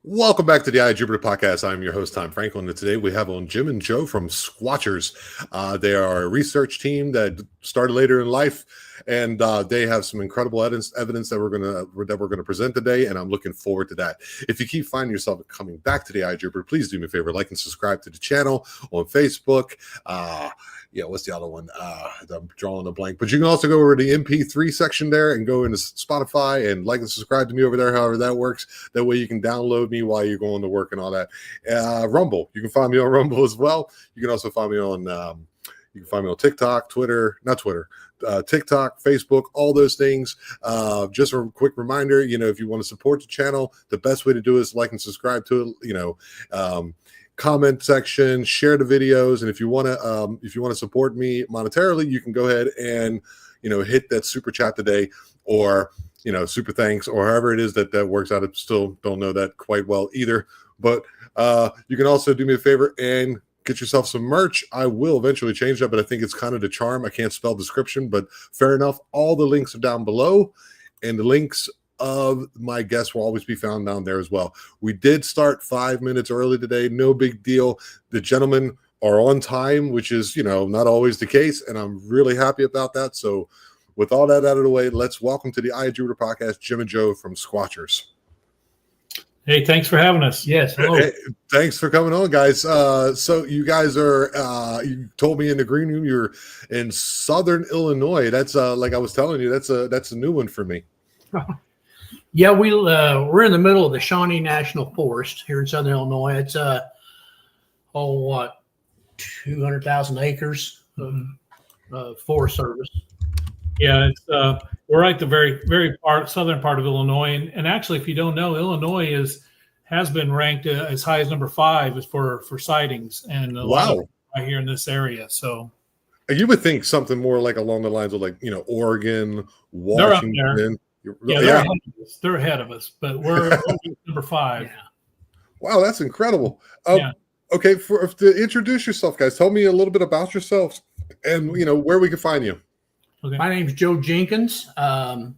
Welcome back to the Jupiter podcast. I'm your host, Tom Franklin, and today we have on Jim and Joe from Sqwatchers. They are a research team that started later in life, and they have some incredible evidence that we're gonna present today, and I'm looking forward to that. If you keep finding yourself coming back to the Jupiter, please do me a favor, like and subscribe to the channel on Facebook. What's the other one? I'm drawing a blank. But you can also go over to the MP3 section there and go into Spotify and like and subscribe to me over there, however that works. That way you can download me while you're going to work and all that. Rumble. You can find me on Rumble as well. You can also find me on TikTok, TikTok, Facebook, all those things. Just a quick reminder, if you want to support the channel, the best way to do it is like and subscribe to it, comment section, share the videos, and if you want to support me monetarily, you can go ahead and hit that super chat today, or super thanks, or however it is that works out. I still don't know that quite well either, but you can also do me a favor and get yourself some merch. I will eventually change that, but I think it's kind of the charm. I can't spell description, but fair enough. All the links are down below, and the links of my guests will always be found down there as well. We did start 5 minutes early today. No big deal. The gentlemen are on time, which is, not always the case, and I'm really happy about that. So with all that out of the way, let's welcome to the Jupiter podcast, Jim and Joe from Sqwatchers. Hey, thanks for having us. Yes. Hello. Hey, thanks for coming on, guys. So you guys are, you told me in the green room, you're in Southern Illinois. That's like I was telling you, that's a new one for me. Yeah, we're in the middle of the Shawnee National Forest here in Southern Illinois. It's 200,000 acres of Forest Service. Yeah, it's we're right the very southern part of Illinois, and actually, if you don't know, Illinois has been ranked as high as number 5 as for sightings, and wow, right here in this area. So you would think something more like along the lines of Oregon, Washington. They're ahead of us, but we're number 5. Yeah. Wow, that's incredible. Yeah. Okay, to introduce yourself, guys, tell me a little bit about yourselves and where we can find you. Okay. My name's Joe Jenkins. I'm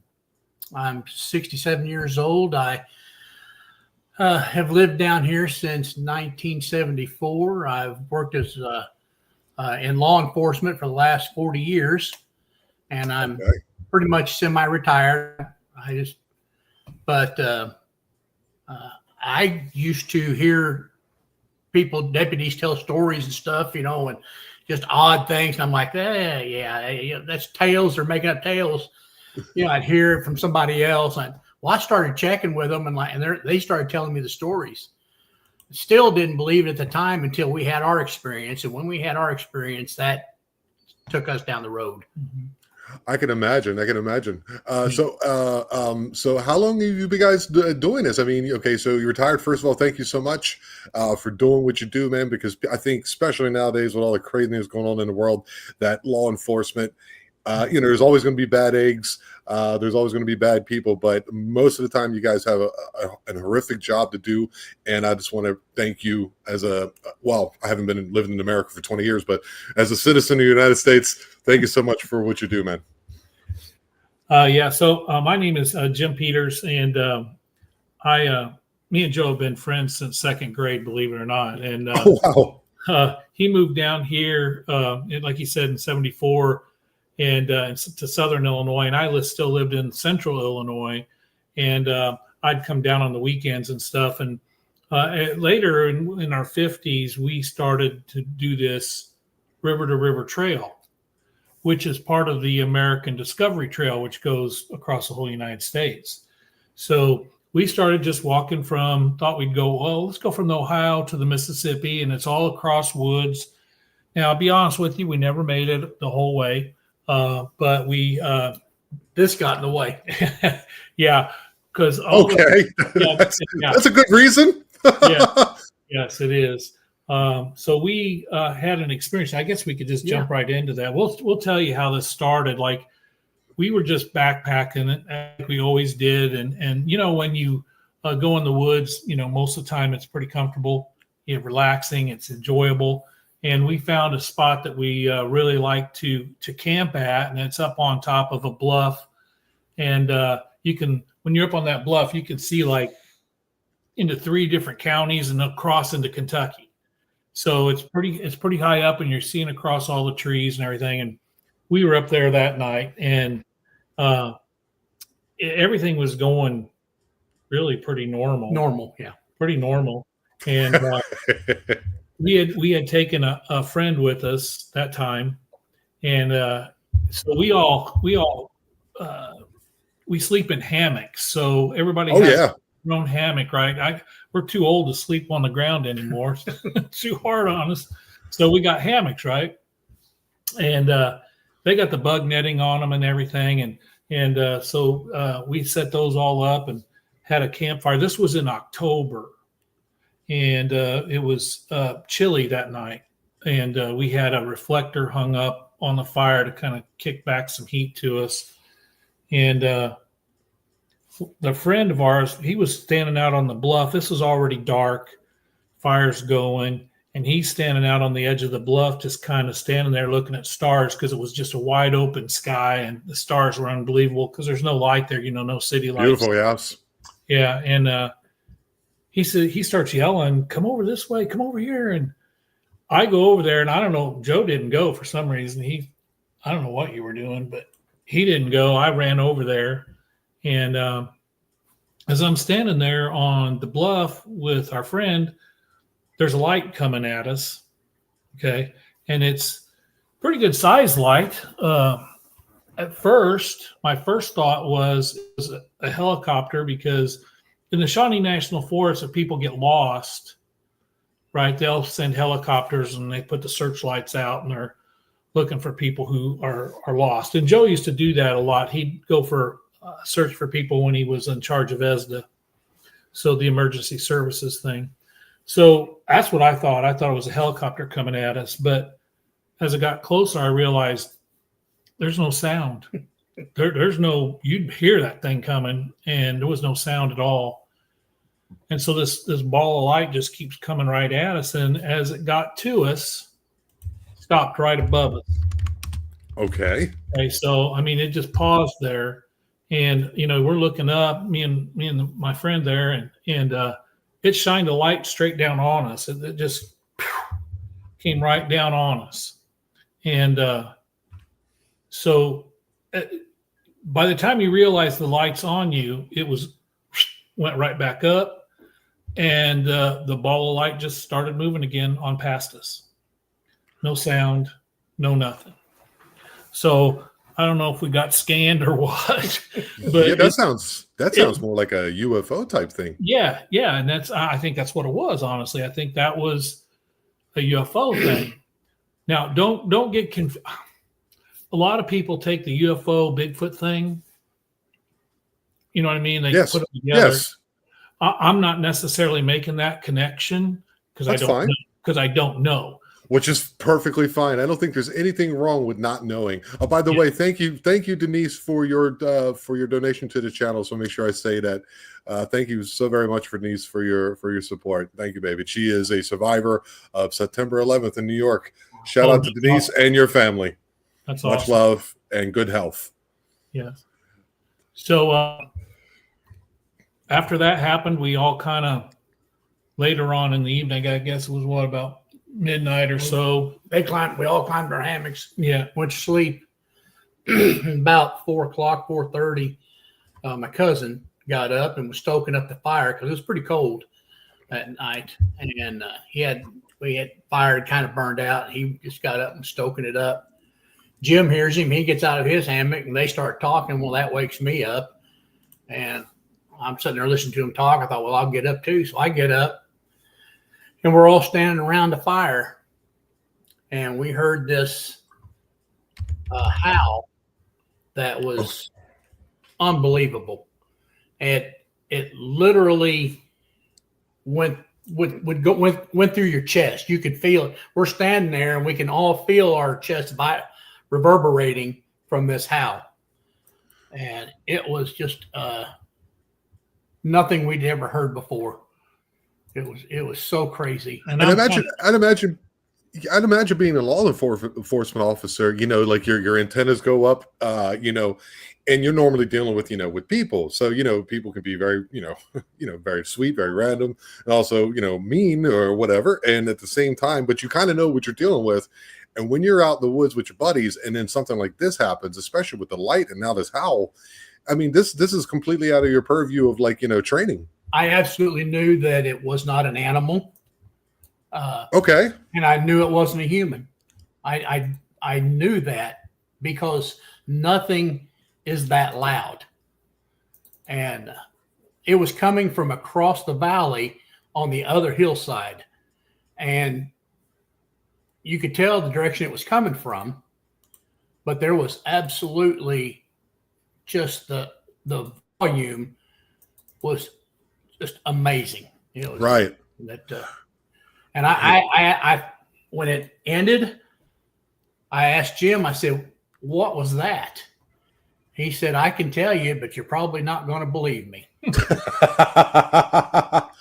67 years old. I have lived down here since 1974. I've worked as in law enforcement for the last 40 years, and I'm pretty much semi-retired. I used to hear deputies tell stories and stuff, and just odd things. And I'm like, that's tales. They're making up tales. I'd hear it from somebody else. I started checking with them, and they started telling me the stories. Still didn't believe it at the time until we had our experience. And when we had our experience, that took us down the road. Mm-hmm. I can imagine. So how long have you guys doing this? I mean, okay, so you're retired. First of all, thank you so much for doing what you do, man, because I think especially nowadays with all the craziness going on in the world, that law enforcement, there's always going to be bad eggs. There's always going to be bad people, but most of the time you guys have a horrific job to do. And I just want to thank you I haven't been living in America for 20 years, but as a citizen of the United States, thank you so much for what you do, man. So my name is Jim Peters, and me and Joe have been friends since 2nd grade, believe it or not. And he moved down here, like he said, in 74. And to Southern Illinois, and I still lived in Central Illinois, and I'd come down on the weekends and stuff. And later in our 50s, we started to do this river-to-river trail, which is part of the American Discovery Trail, which goes across the whole United States. So we started just walking thought we'd go, let's go from the Ohio to the Mississippi, and it's all across woods. Now, I'll be honest with you, we never made it the whole way. But this got in the way. Yeah, because that's a good reason. Yes, it is. So we had an experience. I guess we could just jump right into that. We'll tell you how this started. Like, we were just backpacking, like we always did, and when you go in the woods, most of the time it's pretty comfortable, relaxing, it's enjoyable. And we found a spot that we really like to camp at, and it's up on top of a bluff. And when you're up on that bluff, you can see like into 3 different counties and across into Kentucky. So it's pretty high up, and you're seeing across all the trees and everything. And we were up there that night, and everything was going really pretty normal. Pretty normal. And we had taken a friend with us that time, and so we sleep in hammocks. So everybody has their own hammock, right? We're too old to sleep on the ground anymore. It's too hard on us. So we got hammocks, right? And they got the bug netting on them and everything. And so we set those all up and had a campfire. This was in October, and it was chilly that night. And we had a reflector hung up on the fire to kind of kick back some heat to us. And the friend of ours, he was standing out on the bluff. This was already dark, fire's going, and he's standing out on the edge of the bluff, just kind of standing there looking at stars, because it was just a wide open sky, and the stars were unbelievable because there's no light there, no city lights. Beautiful, yes. Yeah, and he starts yelling, "Come over this way, come over here." And I go over there, and I don't know, Joe didn't go for some reason. I don't know what you were doing, but he didn't go. I ran over there, and as I'm standing there on the bluff with our friend, there's a light coming at us, okay? And it's pretty good size light. At first, my first thought was it was a helicopter, because in the Shawnee National Forest, if people get lost, right, they'll send helicopters and they put the searchlights out and they're looking for people who are lost. And Joe used to do that a lot. He'd go for search for people when he was in charge of ESDA, so the emergency services thing. So that's what I thought. I thought it was a helicopter coming at us. But as it got closer, I realized there's no sound. There's no, you'd hear that thing coming, and there was no sound at all. And so this ball of light just keeps coming right at us. And as it got to us, stopped right above us. Okay. So, I mean, it just paused there. And, we're looking up, me and my friend there, and it shined a light straight down on us. It just came right down on us. And so by the time you realize the light's on you, it went right back up, and the ball of light just started moving again on past us. No sound, no nothing. So I don't know if we got scanned or what, but yeah, that sounds more like a UFO type thing. Yeah, and I think that's what it was. Honestly, I think that was a UFO thing. Now, don't get confused. A lot of people take the UFO Bigfoot thing. You know what I mean? They put it together. Yes. I'm not necessarily making that connection because I don't know. Which is perfectly fine. I don't think there's anything wrong with not knowing. Oh, by the way, thank you, Denise, for your donation to the channel. So make sure I say that. Thank you so very much, for Denise, for your support. Thank you, baby. She is a survivor of September 11th in New York. Shout out to Denise and your family. That's much awesome. love and good health. Yes. So after that happened, we all kind of later on in the evening, I guess it was about midnight or so. We all climbed our hammocks. Yeah. Went to sleep. About 4:00, 4:30, my cousin got up and was stoking up the fire because it was pretty cold that night. And we had fire kind of burned out. He just got up and stoking it up. Jim hears him. He gets out of his hammock and they start talking. Well, that wakes me up. And I'm sitting there listening to him talk. I thought, well, I'll get up too. So I get up. And we're all standing around the fire, and we heard this howl that was unbelievable. It literally went through your chest. You could feel it. We're standing there, and we can all feel our chest reverberating from this howl, and it was just nothing we'd ever heard before. It was so crazy. And I'd imagine, I'd imagine being a law enforcement officer, like your antennas go up, and you're normally dealing with, with people. So, people can be very, very sweet, very random, and also, mean or whatever. And at the same time, but you kind of know what you're dealing with. And when you're out in the woods with your buddies, and then something like this happens, especially with the light and now this howl, I mean, this is completely out of your purview of training. I absolutely knew that it was not an animal. Okay. And I knew it wasn't a human. I knew that because nothing is that loud. And it was coming from across the valley on the other hillside. And you could tell the direction it was coming from, but there was absolutely just the volume was just amazing. Right. And I when it ended, I asked Jim, I said, "What was that?" He said, "I can tell you, but you're probably not going to believe me."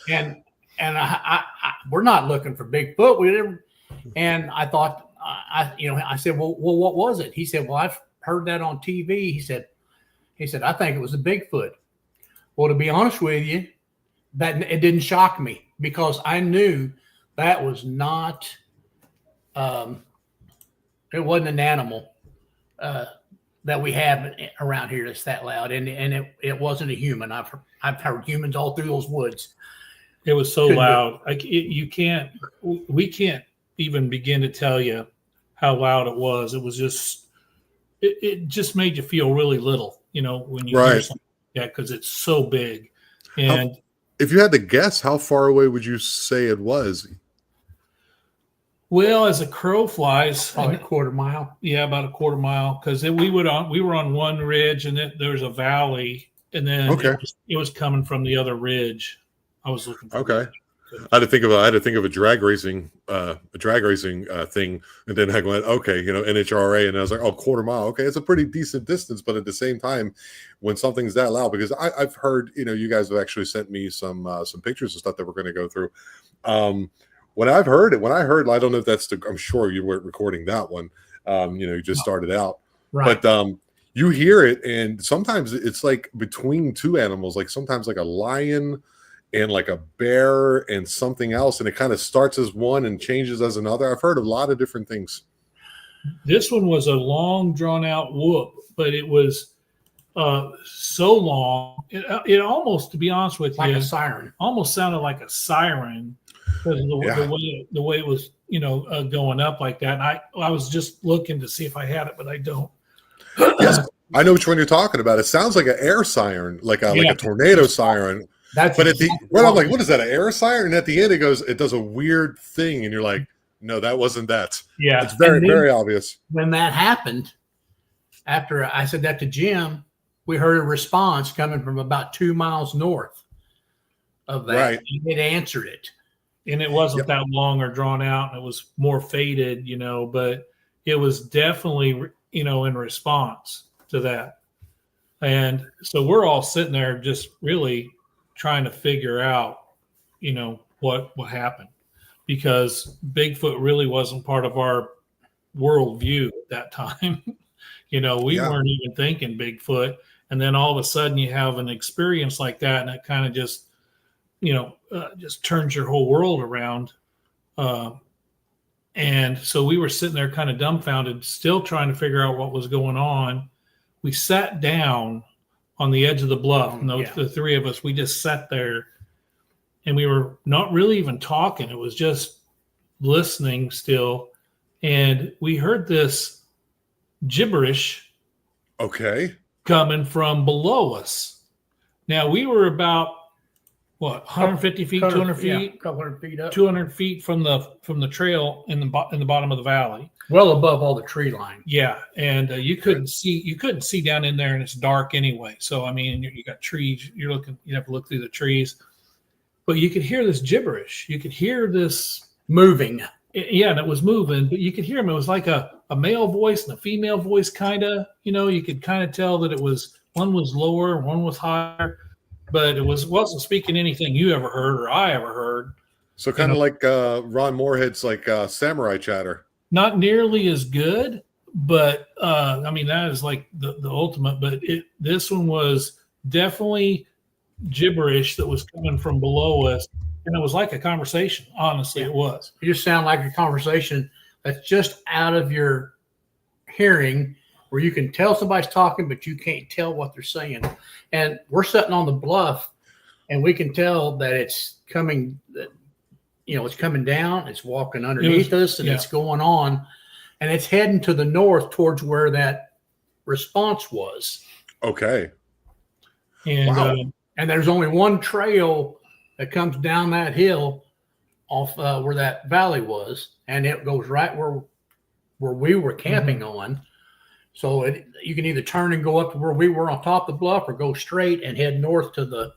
and we're not looking for Bigfoot. And I thought, I said, well, what was it? He said, "Well, I've heard that on TV." He said, "I think it was a Bigfoot." Well, to be honest with you, that it didn't shock me because I knew that was not, it wasn't an animal that we have around here that's that loud, and it wasn't a human. I've heard humans all through those woods. It was so loud. We can't even begin to tell you how loud it was. It was just, it just made you feel really little, when you hear something like that, because it's so big. And if you had to guess, how far away would you say it was? Well, as a crow flies, probably a quarter mile. Yeah, about a quarter mile, because we were on one ridge, and then there was a valley, and then it was coming from the other ridge. I was looking for. Okay. I had to think of a drag racing thing, and then I went, NHRA, and I was like, quarter mile. Okay, it's a pretty decent distance, but at the same time, when something's that loud, because I've heard, you guys have actually sent me some pictures and stuff that we're going to go through. When I heard, I don't know if that's I'm sure you weren't recording that one. You just started out, right? But you hear it, and sometimes it's like between two animals, like sometimes like a lion and like a bear and something else, and it kind of starts as one and changes as another. I've heard a lot of different things. This one was a long, drawn-out whoop, but it was so long. It almost, to be honest with you, like a siren. Almost sounded like a siren because of the way it was, going up like that. And I was just looking to see if I had it, but I don't. Yes, I know which one you're talking about. It sounds like an air siren, like a tornado siren. But I'm like, what is that? An air siren? And at the end, it does a weird thing, and you're like, no, that wasn't that. Yeah, it's very obvious. When that happened, after I said that to Jim, we heard a response coming from about 2 miles north of that. Right. And it answered it, and it wasn't that long or drawn out, and it was more faded, but it was definitely, in response to that. And so we're all sitting there just really trying to figure out, what happened, because Bigfoot really wasn't part of our worldview at that time. We weren't even thinking Bigfoot. And then all of a sudden you have an experience like that, and it kind of just, just turns your whole world around. And so we were sitting there kind of dumbfounded, still trying to figure out what was going on. We sat down on the edge of the bluff, and the three of us, we just sat there, and we were not really even talking. It was just listening still. And we heard this gibberish coming from below us. Now we were about 150 feet, 200 feet, a couple hundred feet up, 200 feet from the trail in the bottom of the valley, well above all the tree line. Yeah, and you couldn't see down in there, and it's dark anyway. So I mean, you got trees. You have to look through the trees, but you could hear this gibberish. You could hear this moving. And it was moving, but you could hear him. It was like a male voice and a female voice, kind of. You could kind of tell that it was one was lower, one was higher, but it wasn't speaking anything you ever heard or I ever heard. So kind of like Ron Moorhead's like samurai chatter. Not nearly as good, but I mean that is like the ultimate. But this one was definitely gibberish that was coming from below us, and it was like a conversation. Honestly, it was. You just sound like a conversation that's just out of your hearing, where you can tell somebody's talking, but you can't tell what they're saying. And we're sitting on the bluff, and we can tell that it's coming. It's coming down. It's walking underneath us, and it's going on, and it's heading to the north towards where that response was. Okay. And wow. And there's only one trail that comes down that hill off where that valley was, and it goes right where we were camping on. So you can either turn and go up to where we were on top of the bluff, or go straight and head north to the.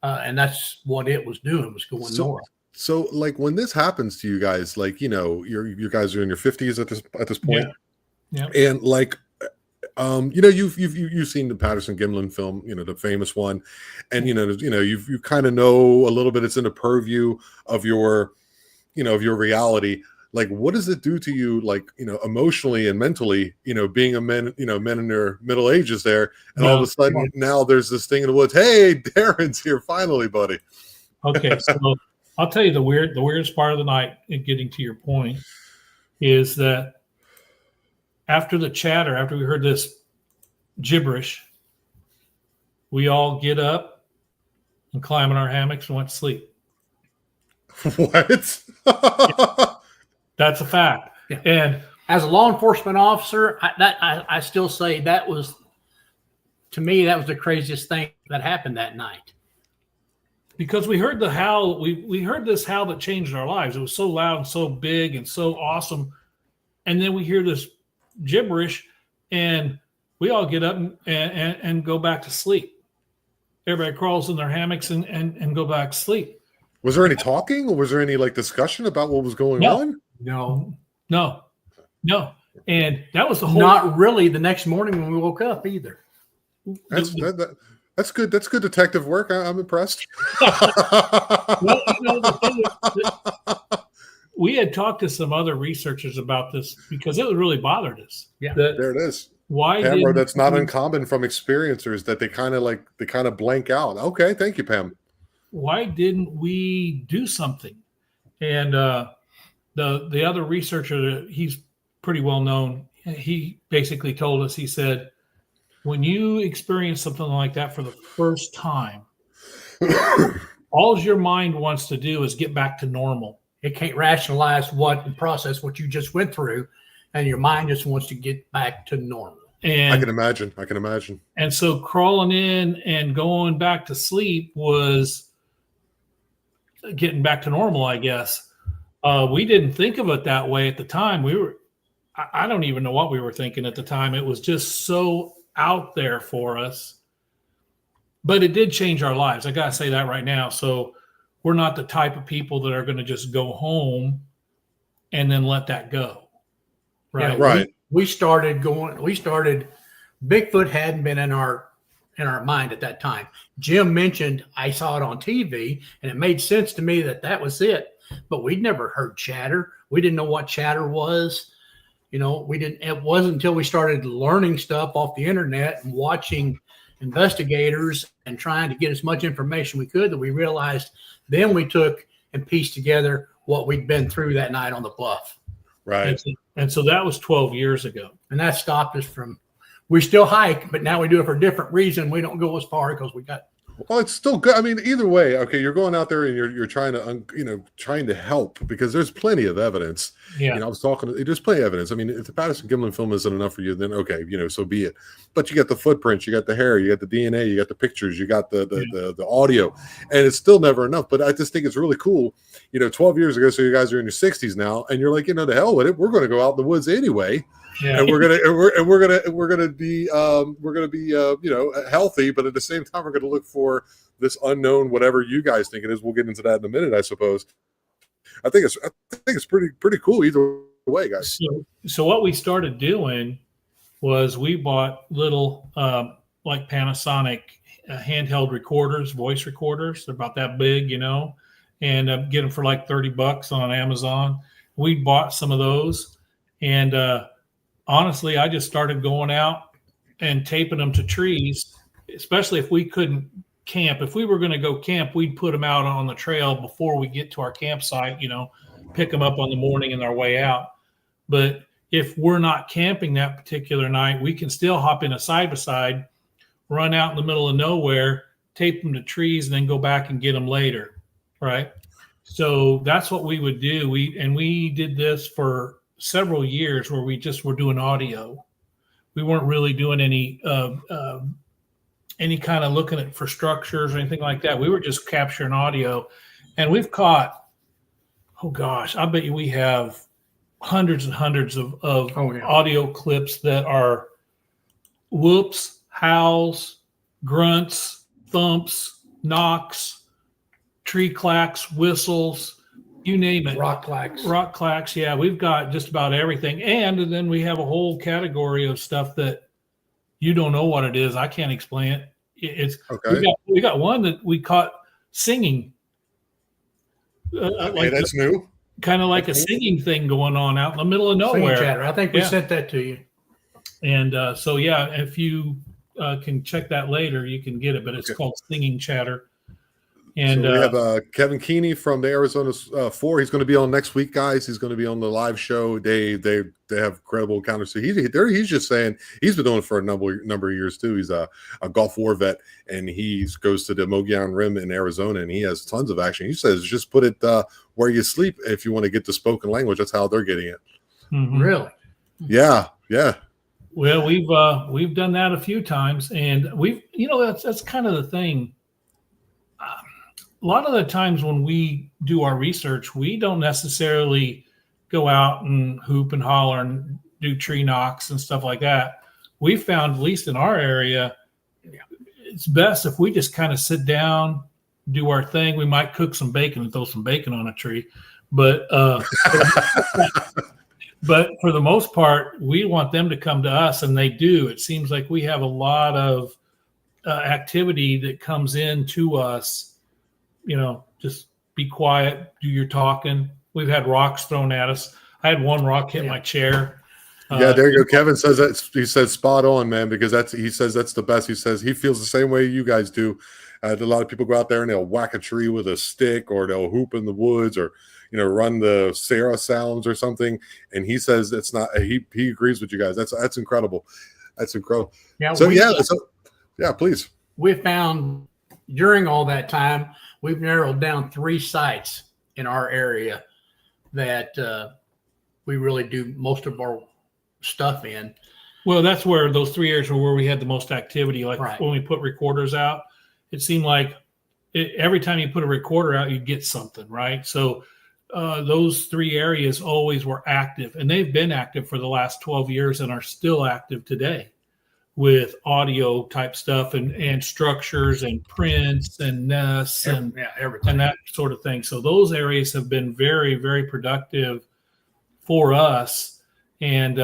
And that's what it was doing, was going north. So, like, when this happens to you guys, like, you guys are in your 50s at this point, and like, you've seen the Patterson Gimlin film, the famous one, and you kind of know a little bit. It's in the purview of your reality. Like, what does it do to you, like, emotionally and mentally, being a men in their middle ages there, and all of a sudden now there's this thing in the woods. Hey, Darren's here finally, buddy. Okay, so I'll tell you the weirdest part of the night, in getting to your point, is that after the chatter, after we heard this gibberish, we all get up and climb in our hammocks and went to sleep. What? That's a fact. Yeah. And as a law enforcement officer, I still say that was, to me, that was the craziest thing that happened that night. Because we heard the howl, we heard this howl that changed our lives. It was so loud and so big and so awesome. And then we hear this gibberish, and we all get up and go back to sleep. Everybody crawls in their hammocks and go back to sleep. Was there any talking, or was there any like discussion about what was going on? No. And that was the whole. Not really the next morning when we woke up either. That's good. That's good detective work. I'm impressed. We had talked to some other researchers about this because it really bothered us. Yeah, there it is. Why? Pam, that's not uncommon from experiencers, that they kind of blank out. Okay, thank you, Pam. Why didn't we do something? And the other researcher, he's pretty well known. He basically told us. He said, when you experience something like that for the first time, all your mind wants to do is get back to normal. It can't rationalize and process what you just went through, and your mind just wants to get back to normal. And I can imagine. And so crawling in and going back to sleep was getting back to normal, I guess. We didn't think of it that way at the time. I don't even know what we were thinking at the time. It was just so out there for us, but it did change our lives. I got to say that right now. So we're not the type of people that are going to just go home and then let that go. Right. Yeah, right. We started Bigfoot hadn't been in our mind at that time. Jim mentioned, I saw it on TV, and it made sense to me that was it, but we'd never heard chatter. We didn't know what chatter was. It wasn't until we started learning stuff off the internet and watching investigators and trying to get as much information we could that we realized. Then we took and pieced together what we'd been through that night on the bluff. Right. And so that was 12 years ago. And that stopped us from, we still hike, but now we do it for a different reason. We don't go as far because we got. Well, it's still good. I mean, either way, okay, you're going out there and you're trying to, trying to help, because there's plenty of evidence. Yeah. I was talking, there's plenty of evidence. I mean, if the Patterson Gimlin film isn't enough for you, then okay, so be it. But you got the footprints, you got the hair, you got the DNA, you got the pictures, you got the audio, and it's still never enough. But I just think it's really cool. 12 years ago, so you guys are in your 60s now, and you're like, the hell with it. We're going to go out in the woods anyway. Yeah. And we're gonna be healthy, but at the same time, we're gonna look for this unknown, whatever you guys think it is. We'll get into that in a minute, I suppose. I think it's pretty cool either way, guys. So what we started doing was we bought little like Panasonic handheld recorders, voice recorders. They're about that big, and get them for like $30 on Amazon. We bought some of those, and honestly, I just started going out and taping them to trees, especially if we couldn't camp. If we were going to go camp, we'd put them out on the trail before we get to our campsite, pick them up on the morning and our way out. But if we're not camping that particular night, we can still hop in a side-by-side, run out in the middle of nowhere, tape them to trees, and then go back and get them later, right? So that's what we would do. We did this for several years where we just were doing audio. We weren't really doing any kind of looking at for structures or anything like that. We were just capturing audio, and we've caught, oh gosh, I bet you we have hundreds and hundreds of audio clips that are whoops, howls, grunts, thumps, knocks, tree clacks, whistles, you name it. Rock clacks. Rock clacks. Yeah, we've got just about everything. And then we have a whole category of stuff that you don't know what it is. I can't explain it. It's okay. We got one that we caught singing. Okay, that's new. Kind of like a singing thing going on out in the middle of nowhere. Singing chatter. I think we sent that to you. And so, yeah, if you can check that later, you can get it. But it's called Singing Chatter. And so we have Kevin Keeney from the Arizona 4. He's going to be on next week, guys. He's going to be on the live show. They have incredible encounters. So he's just saying he's been doing it for a number of years too. He's a Gulf War vet, and he goes to the Mogollon Rim in Arizona, and he has tons of action. He says just put it where you sleep if you want to get the spoken language. That's how they're getting it. Mm-hmm. Really? Yeah. Well, we've done that a few times, and that's kind of the thing. A lot of the times when we do our research, we don't necessarily go out and hoop and holler and do tree knocks and stuff like that. We found, at least in our area, it's best if we just kind of sit down, do our thing. We might cook some bacon and throw some bacon on a tree, but but for the most part, we want them to come to us, and they do. It seems like we have a lot of activity that comes in to us. Just be quiet, do your talking. We've had rocks thrown at us. I had one rock hit my chair. Yeah, there you go. Kevin says that. He says spot on, man, because he says that's the best. He says he feels the same way you guys do. A lot of people go out there and they'll whack a tree with a stick, or they'll hoop in the woods, or run the Sarah sounds or something. And he says it's not. He agrees with you guys. That's incredible. That's incredible. Yeah. So please. We found during all that time, we've narrowed down 3 sites in our area that we really do most of our stuff in. Well, that's where those 3 areas were where we had the most activity. Like right. When we put recorders out, it seemed like every time you put a recorder out, you'd get something, right? So those 3 areas always were active, and they've been active for the last 12 years and are still active today with audio type stuff and structures and prints and nests and everything and that sort of thing. So those areas have been very, very productive for us. And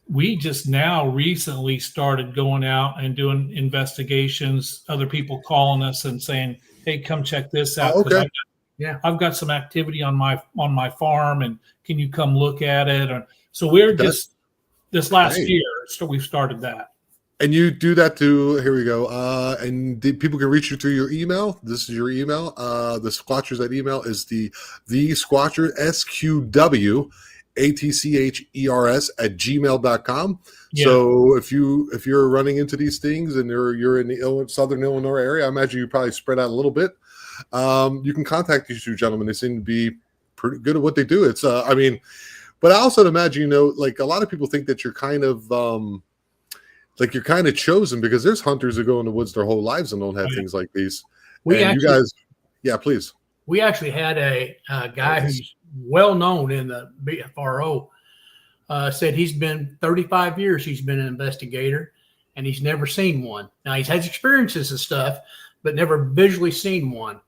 we just now recently started going out and doing investigations, other people calling us and saying, hey, come check this out. Okay. I've got some activity on my farm, and can you come look at it? So we're just this last year, so we've started that. And you do that here we go. And people can reach you through your email. This is your email. The Sqwatchers at email is the Sqwatcher, SQWATCHERS@gmail.com. Yeah. So if you're running into these things and you're in the Southern Illinois area, I imagine you probably spread out a little bit. You can contact these 2 gentlemen. They seem to be pretty good at what they do. It's but I also imagine, like a lot of people think that you're kind of you're kind of chosen, because there's hunters who go in the woods their whole lives and don't have things like these. You guys, please. We actually had a guy who's well known in the BFRO, said he's been 35 years. He's been an investigator, and he's never seen one. Now he's had experiences and stuff, but never visually seen one.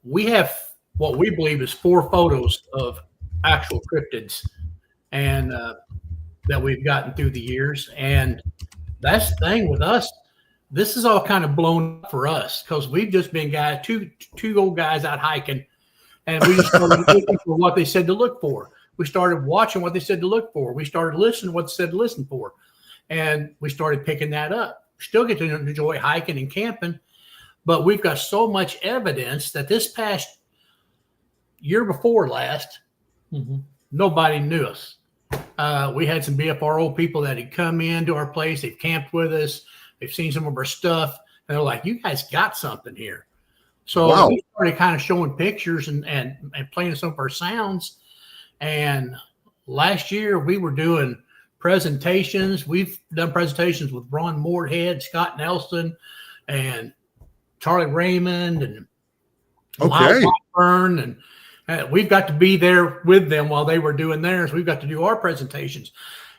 We have what we believe is 4 photos of actual cryptids, and that we've gotten through the years. And that's the thing with us. this is all kind of blown up for us because we've just been two old guys out hiking, and we just started looking for what they said to look for. We started watching what they said to look for. We started listening to what they said to listen for, and we started picking that up. Still get to enjoy hiking and camping, but we've got so much evidence that this past year before last, nobody knew us. We had some BFRO people that had come into our place. They've camped with us. They've seen some of our stuff, and they're like, "You guys got something here." So we started kind of showing pictures and playing some of our sounds. And last year we were doing presentations. We've done presentations with Ron Moorhead, Scott Nelson, and Charlie Raymond, and Mount Vernon, and we've got to be there with them while they were doing theirs. We've got to do our presentations,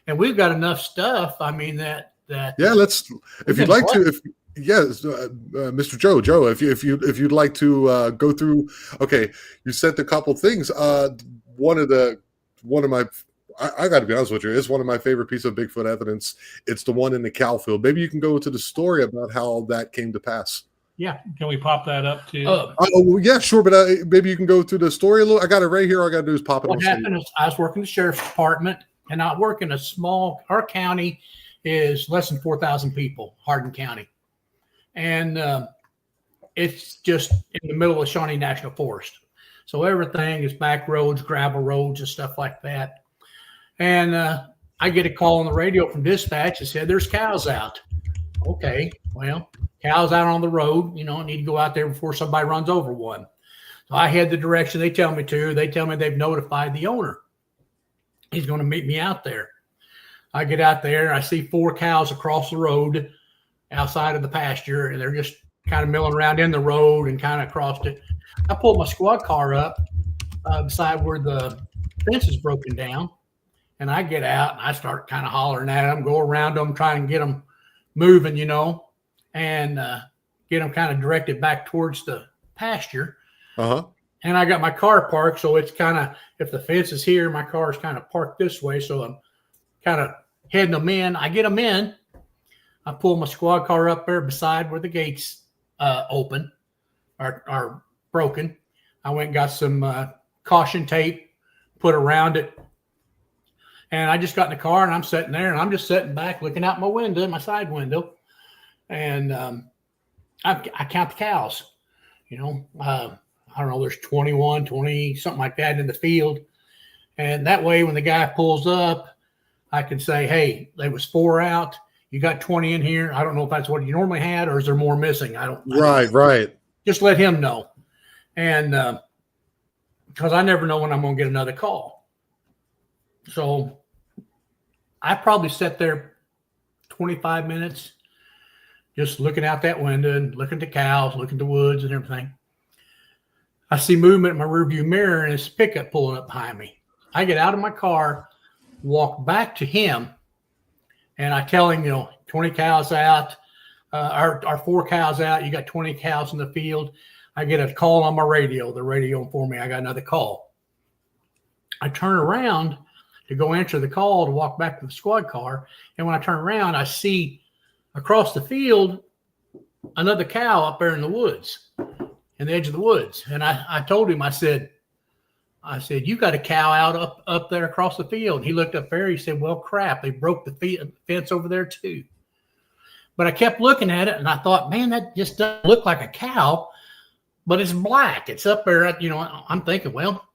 and we've got enough stuff. I mean that let's, if you'd like to, Mr. Joe, if you'd like to go through. Okay, you sent a couple things. One of my, I got to be honest with you, it's one of my favorite pieces of Bigfoot evidence. It's the one in the cow field. Maybe you can go to the story about how that came to pass. Yeah, can we pop that up too? Yeah, sure. But maybe you can go through the story a little. I got it right here. All I got to do is pop it. What happened is I was working the sheriff's department, and I work in our county is less than 4,000 people, Hardin County. And it's just in the middle of Shawnee National Forest. So everything is back roads, gravel roads, and stuff like that. And I get a call on the radio from dispatch that said there's cows out. Okay, well, cows out on the road, I need to go out there before somebody runs over one. So I head the direction they tell me to. They tell me they've notified the owner. He's going to meet me out there. I get out there. I see 4 cows across the road outside of the pasture, and they're just kind of milling around in the road and kind of crossed it. I pulled my squad car up beside where the fence is broken down, and I get out and I start kind of hollering at them, go around them, trying to get them moving, and get them kind of directed back towards the pasture. And I got my car parked, so it's kind of, if the fence is here, my car is kind of parked this way, so I'm kind of heading them in. I get them in. I pull my squad car up there beside where the gates open are broken. I went and got some caution tape, put around it. And I just got in the car, and I'm sitting there, and I'm just sitting back looking out my window, my side window. And I count the cows. I don't know, there's 21, 20, something like that in the field. And that way, when the guy pulls up, I can say, hey, there was 4 out. You got 20 in here. I don't know if that's what you normally had, or is there more missing? Right. Just let him know. And because I never know when I'm going to get another call. So I probably sat there 25 minutes just looking out that window and looking at the cows, looking at the woods and everything. I see movement in my rearview mirror, and it's a pickup pulling up behind me. I get out of my car, walk back to him, and I tell him, 20 cows out, our 4 cows out. You got 20 cows in the field. I get a call on my radio. The radio informed me I got another call. I turn around to go answer the call to walk back to the squad car. And when I turn around, I see across the field another cow up there in the woods, in the edge of the woods. And I told him, I said, you got a cow out up there across the field. And he looked up there. He said, well, crap, they broke the fence over there too. But I kept looking at it, and I thought, man, that just doesn't look like a cow, but it's black. It's up there. I'm thinking, well,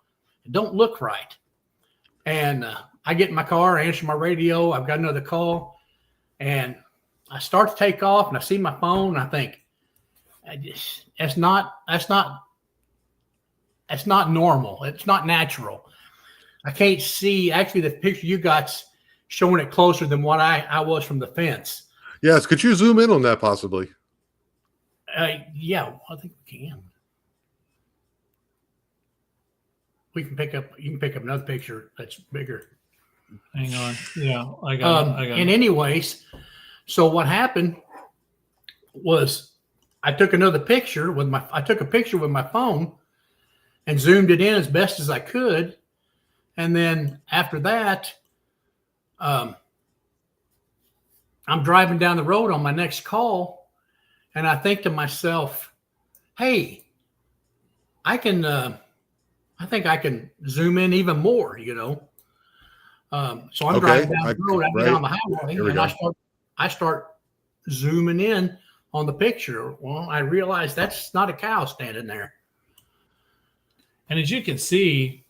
it don't look right. And I get in my car, I answer my radio. I've got another call, and I start to take off, and I see my phone, and I think, that's not normal. It's not natural. I can't see. Actually, the picture you got's showing it closer than what I was from the fence. Yes. Could you zoom in on that possibly? Yeah, I think we can. You can pick up another picture that's bigger. Hang on. Yeah, I got it. And anyways, so what happened was I took a picture with my phone and zoomed it in as best as I could. And then after that, I'm driving down the road on my next call, and I think to myself, hey, I think I can zoom in even more, So I'm driving down the road, I get on the highway, and I start zooming in on the picture. Well, I realize that's not a cow standing there. And as you can see,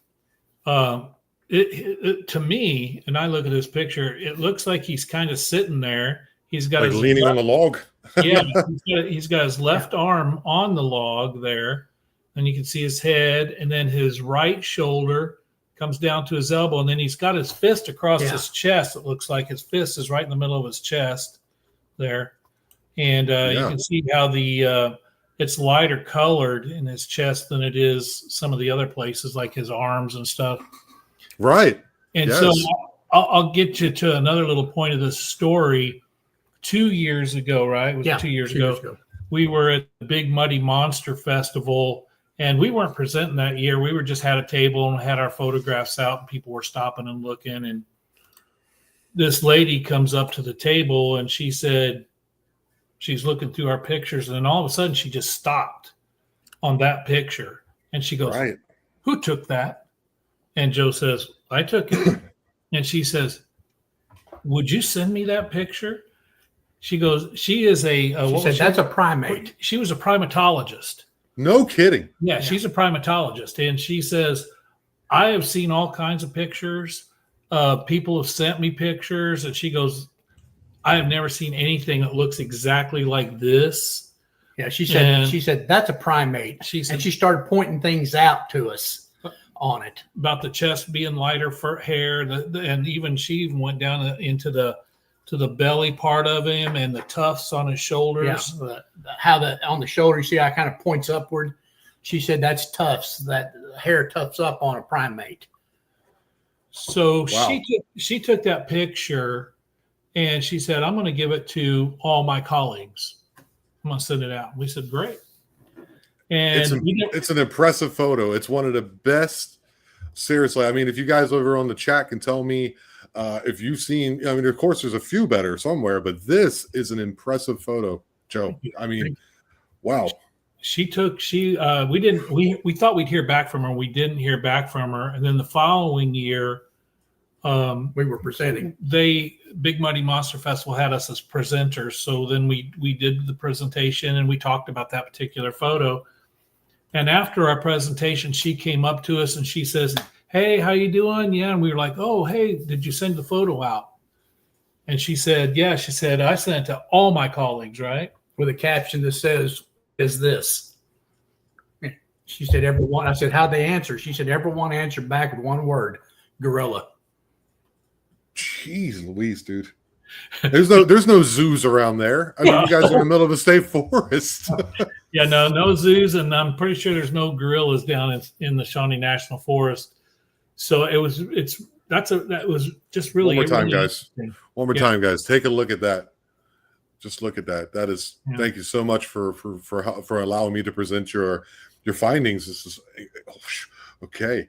it to me, and I look at this picture, it looks like he's kind of sitting there. He's got his leaning on the log. Yeah, he's got his left arm on the log there, and you can see his head, and then his right shoulder comes down to his elbow, and then he's got his fist across his chest. It looks like his fist is right in the middle of his chest there, and you can see how it's lighter colored in his chest than it is some of the other places, like his arms and stuff. Right. And so I'll get you to another little point of this story. 2 years ago, right? It was 2 years ago. We were at the Big Muddy Monster Festival, and we weren't presenting that year. We were just had a table and had our photographs out, and people were stopping and looking. And this lady comes up to the table, and she said, she's looking through our pictures, and then all of a sudden she just stopped on that picture. And she goes, who took that? And Joe says, I took it. And she says, would you send me that picture? She goes, she is that's a primate. She was a primatologist. No kidding. Yeah, she's a primatologist. And she says, I have seen all kinds of pictures. People have sent me pictures. And she goes, I have never seen anything that looks exactly like this. Yeah, she said that's a primate. And she started pointing things out to us on it. About the chest being lighter for hair. And even she even went down into the belly part of him and the tufts on his shoulders. Yeah, how on the shoulder, you see how it kind of points upward. She said that's tufts, that hair tufts up on a primate. So she took that picture and she said, I'm going to give it to all my colleagues. I'm going to send it out. We said, great. And it's an impressive photo. It's one of the best. Seriously, I mean, if you guys over on the chat can tell me if you've seen, I mean, of course, there's a few better somewhere, but this is an impressive photo, Joe. I mean, wow. We thought we'd hear back from her. We didn't hear back from her. And then the following year, we were presenting. Big Muddy Monster Festival had us as presenters. So then we did the presentation and we talked about that particular photo. And after our presentation, she came up to us and she says, hey, how you doing? Yeah. And we were like, oh, hey, did you send the photo out? And she said, yeah. She said, I sent it to all my colleagues, right? With a caption that says, is this? She said, everyone. I said, how'd they answer? She said, everyone answered back with one word, gorilla. Jeez Louise, dude. There's no zoos around there. I mean, you guys are in the middle of a state forest. Yeah, no zoos. And I'm pretty sure there's no gorillas down in the Shawnee National Forest. So that was just really. One more time, guys. One more time, guys. Take a look at that. Just look at that. That is. Yeah. Thank you so much for allowing me to present your findings. This is okay.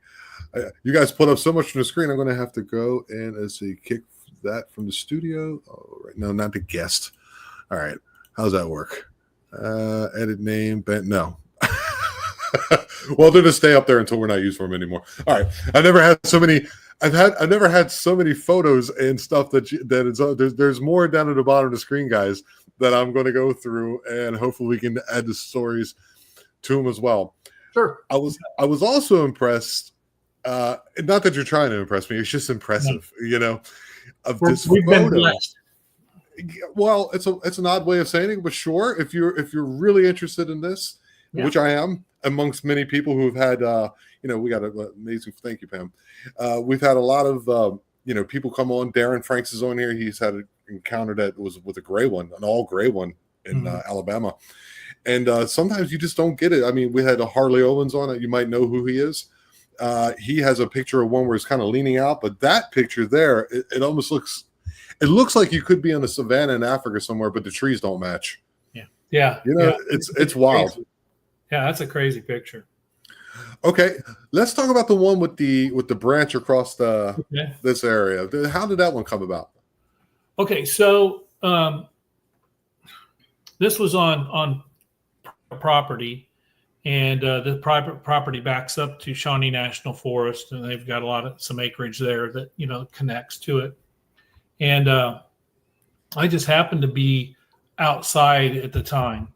You guys put up so much on the screen. I'm going to have to go and kick that from the studio. Oh, right. No, not the guest. All right. How's that work? Edit name. No. Well, they're to stay up there until we're not used for them anymore. All right. I've never had so many photos and stuff there's more down at the bottom of the screen, guys, that I'm going to go through, and hopefully we can add the stories to them as well. Sure. I was also impressed. Not that you're trying to impress me. It's just impressive, of this we've photo. Been blessed. Well, it's an odd way of saying it, but sure, if you're really interested in this, which I am, amongst many people who've had, we got an amazing. Thank you, Pam. We've had a lot of, people come on. Darren Franks is on here. He's had an encounter that was with a gray one, an all gray one in Alabama, and sometimes you just don't get it. I mean, we had a Harley Owens on it. You might know who he is. He has a picture of one where he's kind of leaning out, but that picture there, it almost looks. It looks like you could be on a savannah in Africa somewhere, but the trees don't match. Yeah. It's wild. Crazy. Yeah, that's a crazy picture. Okay, let's talk about the one with the branch across this area. How did that one come about? Okay, so this was on property, and the private property backs up to Shawnee National Forest, and they've got some acreage there that connects to it. And I just happened to be outside at the time,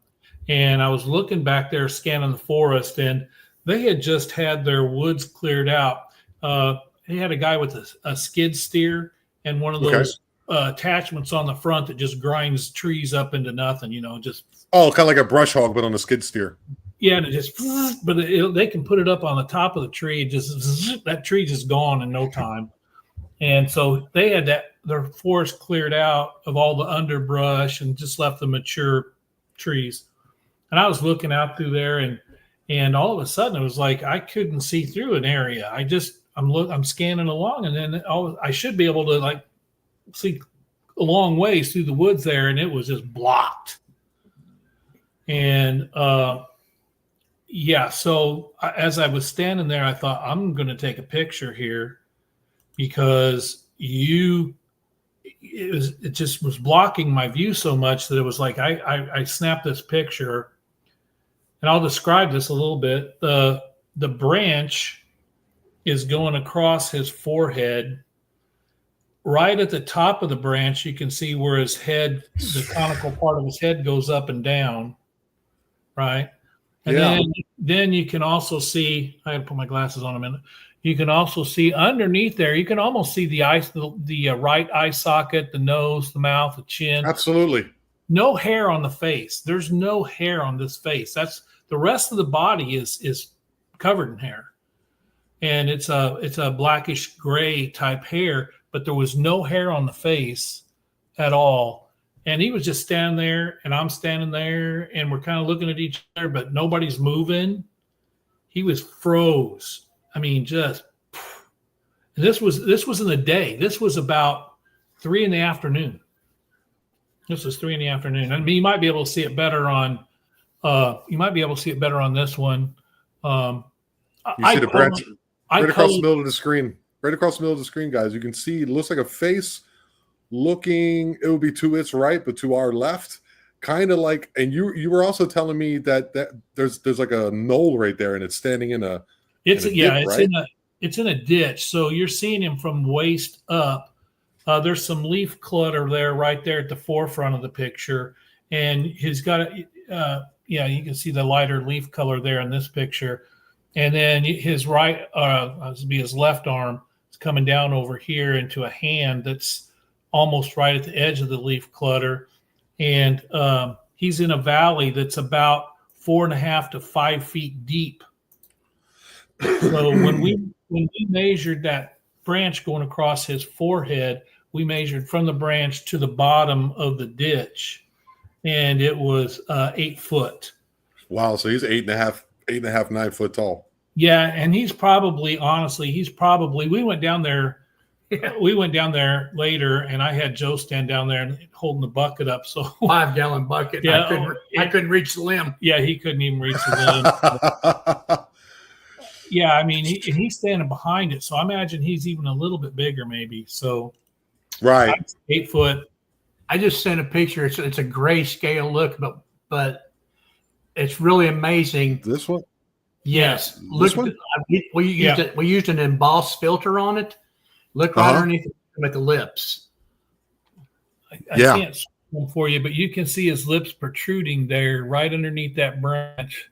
and I was looking back there scanning the forest, and they had just had their woods cleared out. They had a guy with a skid steer and one of those attachments on the front that just grinds trees up into nothing, just. Oh, kind of like a brush hog, but on a skid steer. Yeah, and it just, but they can put it up on the top of the tree. That tree just gone in no time. And so they had their forest cleared out of all the underbrush and just left the mature trees. And I was looking out through there, and all of a sudden it was like I couldn't see through an area. I'm scanning along, and then I should be able to see a long ways through the woods there, and it was just blocked. And so as I was standing there, I thought, I'm going to take a picture here because it just was blocking my view so much that it was like I snapped this picture, and I'll describe this a little bit. The branch is going across his forehead. Right at the top of the branch, you can see where his head, the conical part of his head, goes up and down. Right. And then you can also see, I had to put my glasses on a minute. You can also see underneath there, you can almost see the right eye socket, the nose, the mouth, the chin. Absolutely. No hair on the face. There's no hair on this face. That's the rest of the body is covered in hair. And it's a blackish gray type hair, but there was no hair on the face at all. And he was just standing there, and I'm standing there, and we're kind of looking at each other, but nobody's moving. He was froze. I mean, just. This was in the day. This was about 3 p.m. This was 3 p.m. I mean, you might be able to see it better on. You might be able to see it better on this one. You see the branch right across the middle of the screen. Right across the middle of the screen, guys. You can see it looks like a face. Looking, it would be to its right, but to our left, kind of like. And you were also telling me that there's like a knoll right there, and it's standing in a. It's in a ditch. So you're seeing him from waist up. There's some leaf clutter there, right there at the forefront of the picture, and he's got you can see the lighter leaf color there in this picture, and then his his left arm is coming down over here into a hand that's almost right at the edge of the leaf clutter. And he's in a valley that's about 4.5 to 5 feet deep. So when we measured that branch going across his forehead, we measured from the branch to the bottom of the ditch, and it was 8 foot. Wow. So he's 8.5, 9 foot tall. Yeah. And we went down there. We went down there later, and I had Joe stand down there and holding the bucket up. So 5-gallon bucket. Yeah, I couldn't reach the limb. Yeah, he couldn't even reach the limb. Yeah, I mean, he's standing behind it, so I imagine he's even a little bit bigger, maybe. So, right, 8 foot. I just sent a picture. It's a grayscale look, but it's really amazing. This one. Yes, look. We used an embossed filter on it. Look right underneath at the lips. I can't see them for you, but you can see his lips protruding there, right underneath that branch.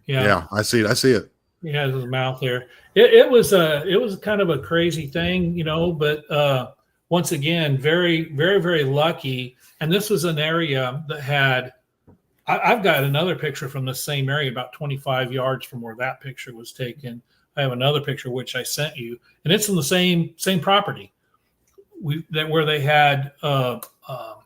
Yeah, I see it. He has his mouth there. It was kind of a crazy thing, but once again, very, very, very lucky. And this was an area that had. I've got another picture from the same area, about 25 yards from where that picture was taken. I have another picture which I sent you, and it's in the same property. Where they had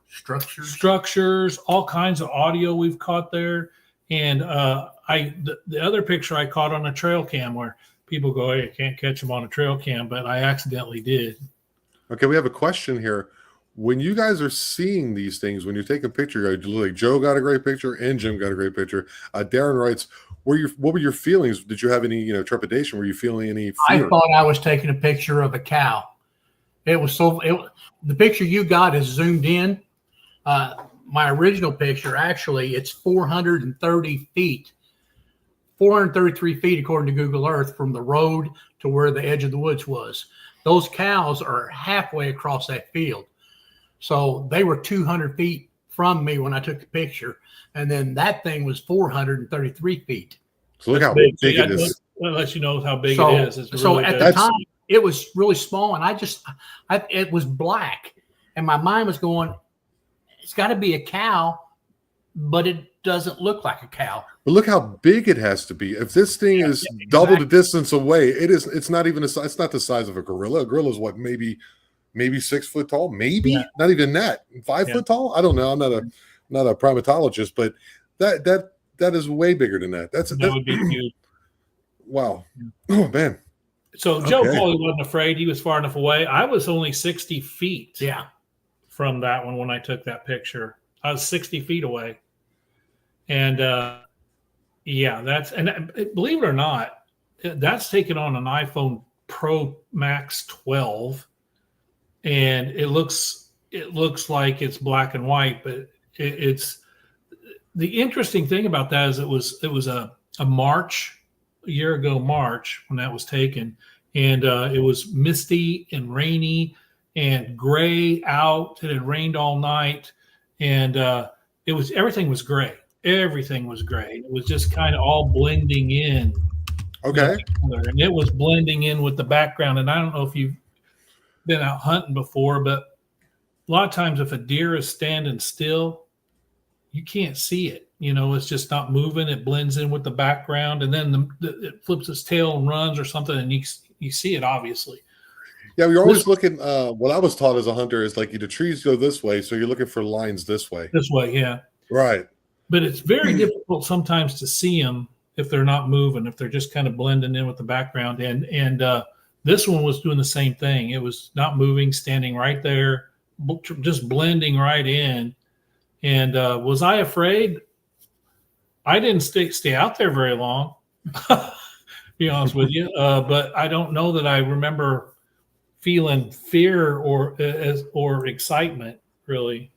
structures, all kinds of audio we've caught there, and the other picture I caught on a trail cam where people go, "Hey, you can't catch them on a trail cam," but I accidentally did. Okay, we have a question here. When you guys are seeing these things, when you take a picture, like Joe got a great picture and Jim got a great picture. Darren writes, what were your feelings? Did you have any, trepidation? Were you feeling any fear? I thought I was taking a picture of a cow. The picture you got is zoomed in. my original picture, actually, it's 430 feet, 433 feet according to Google Earth from the road to where the edge of the woods was. Those cows are halfway across that field. So they were 200 feet from me when I took the picture. And then that thing was 433 feet. So look how big it is. That lets you know how big it is. It's so really at big. the time, it was really small, and it was black. And my mind was going, it's got to be a cow, but it doesn't look like a cow. But look how big it has to be. If this thing is double the distance away, it's not even it's not the size of a gorilla. A gorilla is what, maybe 6 foot tall, maybe not even that. 5 foot tall. I don't know. I'm not a primatologist, but that is way bigger than that. That would be huge. Wow. Oh man. So Joe probably wasn't afraid. He was far enough away. I was only 60 feet. From that one when I took that picture. I was 60 feet away. And believe it or not, that's taken on an iPhone Pro Max 12, and it looks like it's black and white, but it's the interesting thing about that is it was a year ago March when that was taken, and it was misty and rainy and gray out. It had rained all night, and everything was gray. Everything was gray. It was just kind of all blending in. Okay. And it was blending in with the background. And I don't know if you've been out hunting before, but a lot of times if a deer is standing still, you can't see it. It's just not moving. It blends in with the background, and then it flips its tail and runs or something, and you see it obviously. Yeah, we're always looking. What I was taught as a hunter is like the trees go this way, so you're looking for lines this way. This way, yeah. Right. But it's very difficult sometimes to see them if they're not moving, if they're just kind of blending in with the background. And this one was doing the same thing. It was not moving, standing right there, just blending right in. And was I afraid? I didn't stay out there very long, to be honest with you. But I don't know that I remember feeling fear or excitement, really.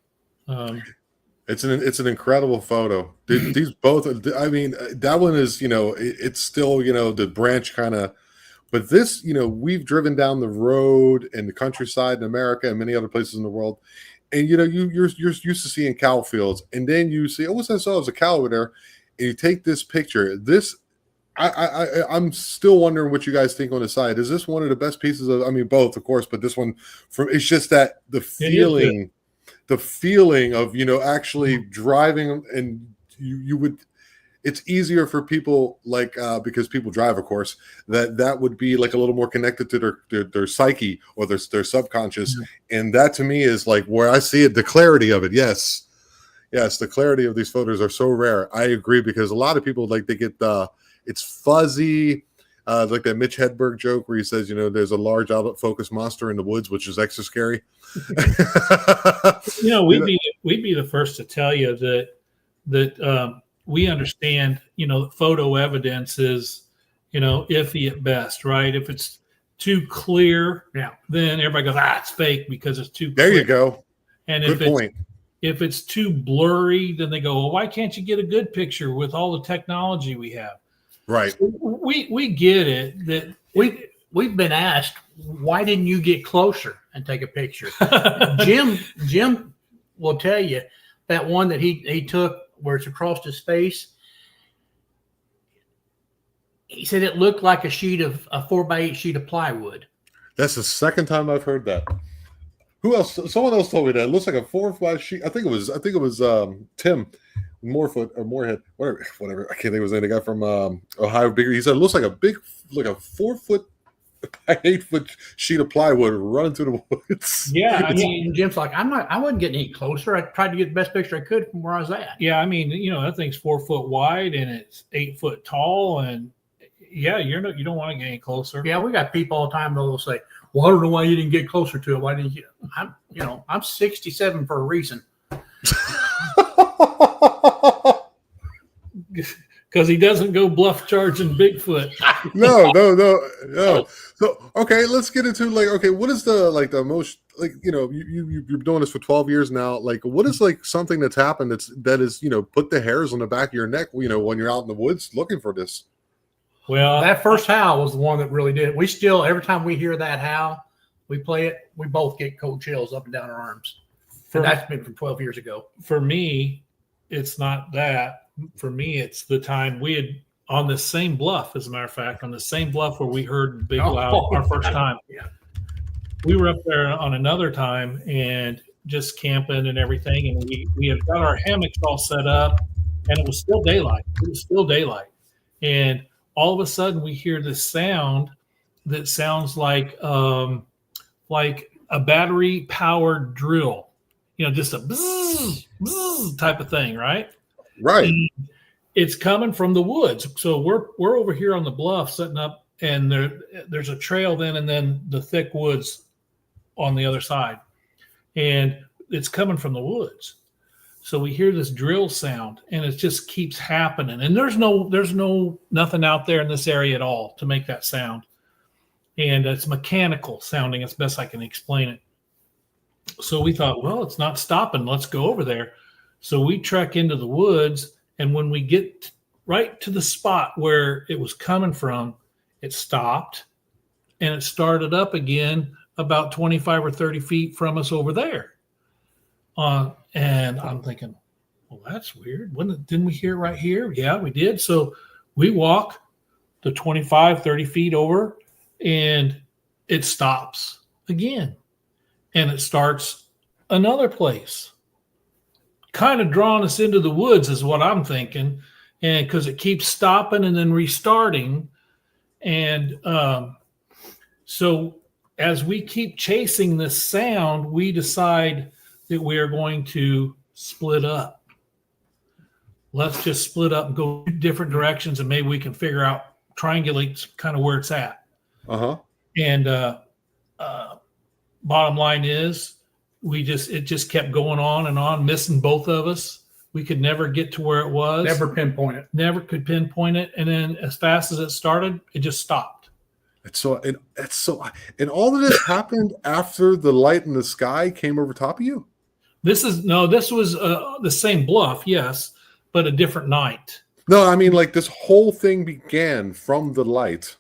It's an incredible photo. These both, I mean, that one is, it's still, the branch kind of, but this, we've driven down the road in the countryside in America and many other places in the world. And, you're used to seeing cow fields, and then you see, what's that? So there's a cow over there, and you take this picture. I'm still wondering what you guys think on the side. Is this one of the best pieces of, I mean, both, of course, but this one it's just that the feeling of, actually driving, and you would, it's easier for people because people drive, of course, that would be like a little more connected to their psyche or their subconscious. Mm-hmm. And that to me is like where I see it, the clarity of it. Yes. The clarity of these photos are so rare. I agree, because a lot of people they get it's fuzzy, like that Mitch Hedberg joke where he says, there's a large out focus monster in the woods, which is extra scary. We'd be the first to tell you that we understand, photo evidence is, iffy at best, right? If it's too clear, then everybody goes, it's fake because it's too clear. There you go. And good point. If it's too blurry, then they go, well, why can't you get a good picture with all the technology we have? Right. So we get it that we've been asked, why didn't you get closer and take a picture? Jim will tell you that one that he took where it's across his face. He said it looked like a 4x8 sheet of plywood. That's the second time I've heard that. Who else? Someone else told me that it looks like a 4x8 sheet. I think it was Tim Moorhead, whatever. I can't think it was the guy from Ohio. He said it looks like a 4 foot by 8 foot sheet of plywood running through the woods. Yeah, I mean, Jim's like, I wasn't getting any closer. I tried to get the best picture I could from where I was at. Yeah, I mean, that thing's 4 foot wide and it's 8 foot tall, and you don't want to get any closer. Yeah, we got people all the time that'll say, well, I don't know why you didn't get closer to it. Why didn't you? I'm 67 for a reason. because he doesn't go bluff charging Bigfoot. No. So okay, let's get into what is the most you've been doing this for 12 years now. Like, what is something that's happened that is put the hairs on the back of your neck when you're out in the woods looking for this? Well, that first howl was the one that really did it. We still, every time we hear that howl, we play it, we both get cold chills up and down our arms. And that's been from 12 years ago. For me, it's not that. For me, it's the time we had on the same bluff, as a matter of fact, on the same bluff where we heard Big Loud our first time. Yeah. We were up there on another time and just camping and everything. And we had got our hammocks all set up and it was still daylight. And all of a sudden we hear this sound that sounds like a battery powered drill, just a bzzz, bzzz type of thing. Right. And it's coming from the woods. So we're over here on the bluff setting up, and there's a trail then, and then the thick woods on the other side, and it's coming from the woods. So we hear this drill sound, and it just keeps happening. And there's nothing out there in this area at all to make that sound. And it's mechanical sounding as best I can explain it. So we thought, well, it's not stopping. Let's go over there. So we trek into the woods, and when we get right to the spot where it was coming from, it stopped, and it started up again about 25 or 30 feet from us over there. And I'm thinking, well, that's weird. Didn't we hear it right here? Yeah, we did. So we walk the 25, 30 feet over, and it stops again. And it starts another place. Kind of drawing us into the woods is what I'm thinking. And because it keeps stopping and then restarting. And so as we keep chasing this sound, we decide that we are going to split up. Let's just split up and go different directions, and maybe we can figure out, triangulate kind of where it's at. And bottom line is, it just kept going on and on, missing both of us. We could never get to where it was. Never pinpoint it. Never could pinpoint it. And then as fast as it started, it just stopped. And all of this happened after the light in the sky came over top of you? This was the same bluff, yes, but a different night. No, I mean, this whole thing began from the light.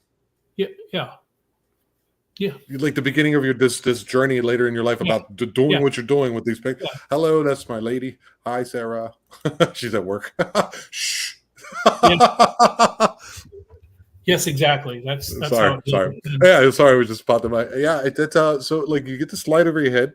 Yeah. Like the beginning of this journey later in your life about doing what you're doing with these pictures. Yeah. Hello, that's my lady. Hi, Sarah. She's at work. Shh. Yes, exactly. That's sorry. Yeah, sorry. We just popped in my so you get this light over your head,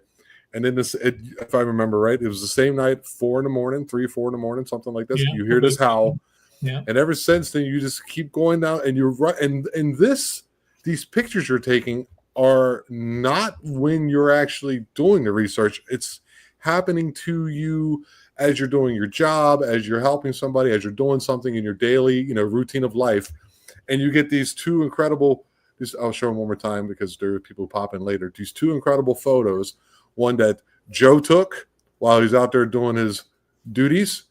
and then if I remember right, it was the same night, 4 in the morning, 3, 4 in the morning, something like this. You hear this howl, and ever since then you just keep going down, and you're right. And these pictures you're taking are not when you're actually doing the research. It's happening to you as you're doing your job, as you're helping somebody, as you're doing something in your daily, routine of life. And you get these two incredible, I'll show them one more time because there are people popping later. These two incredible photos, one that Joe took while he's out there doing his duties,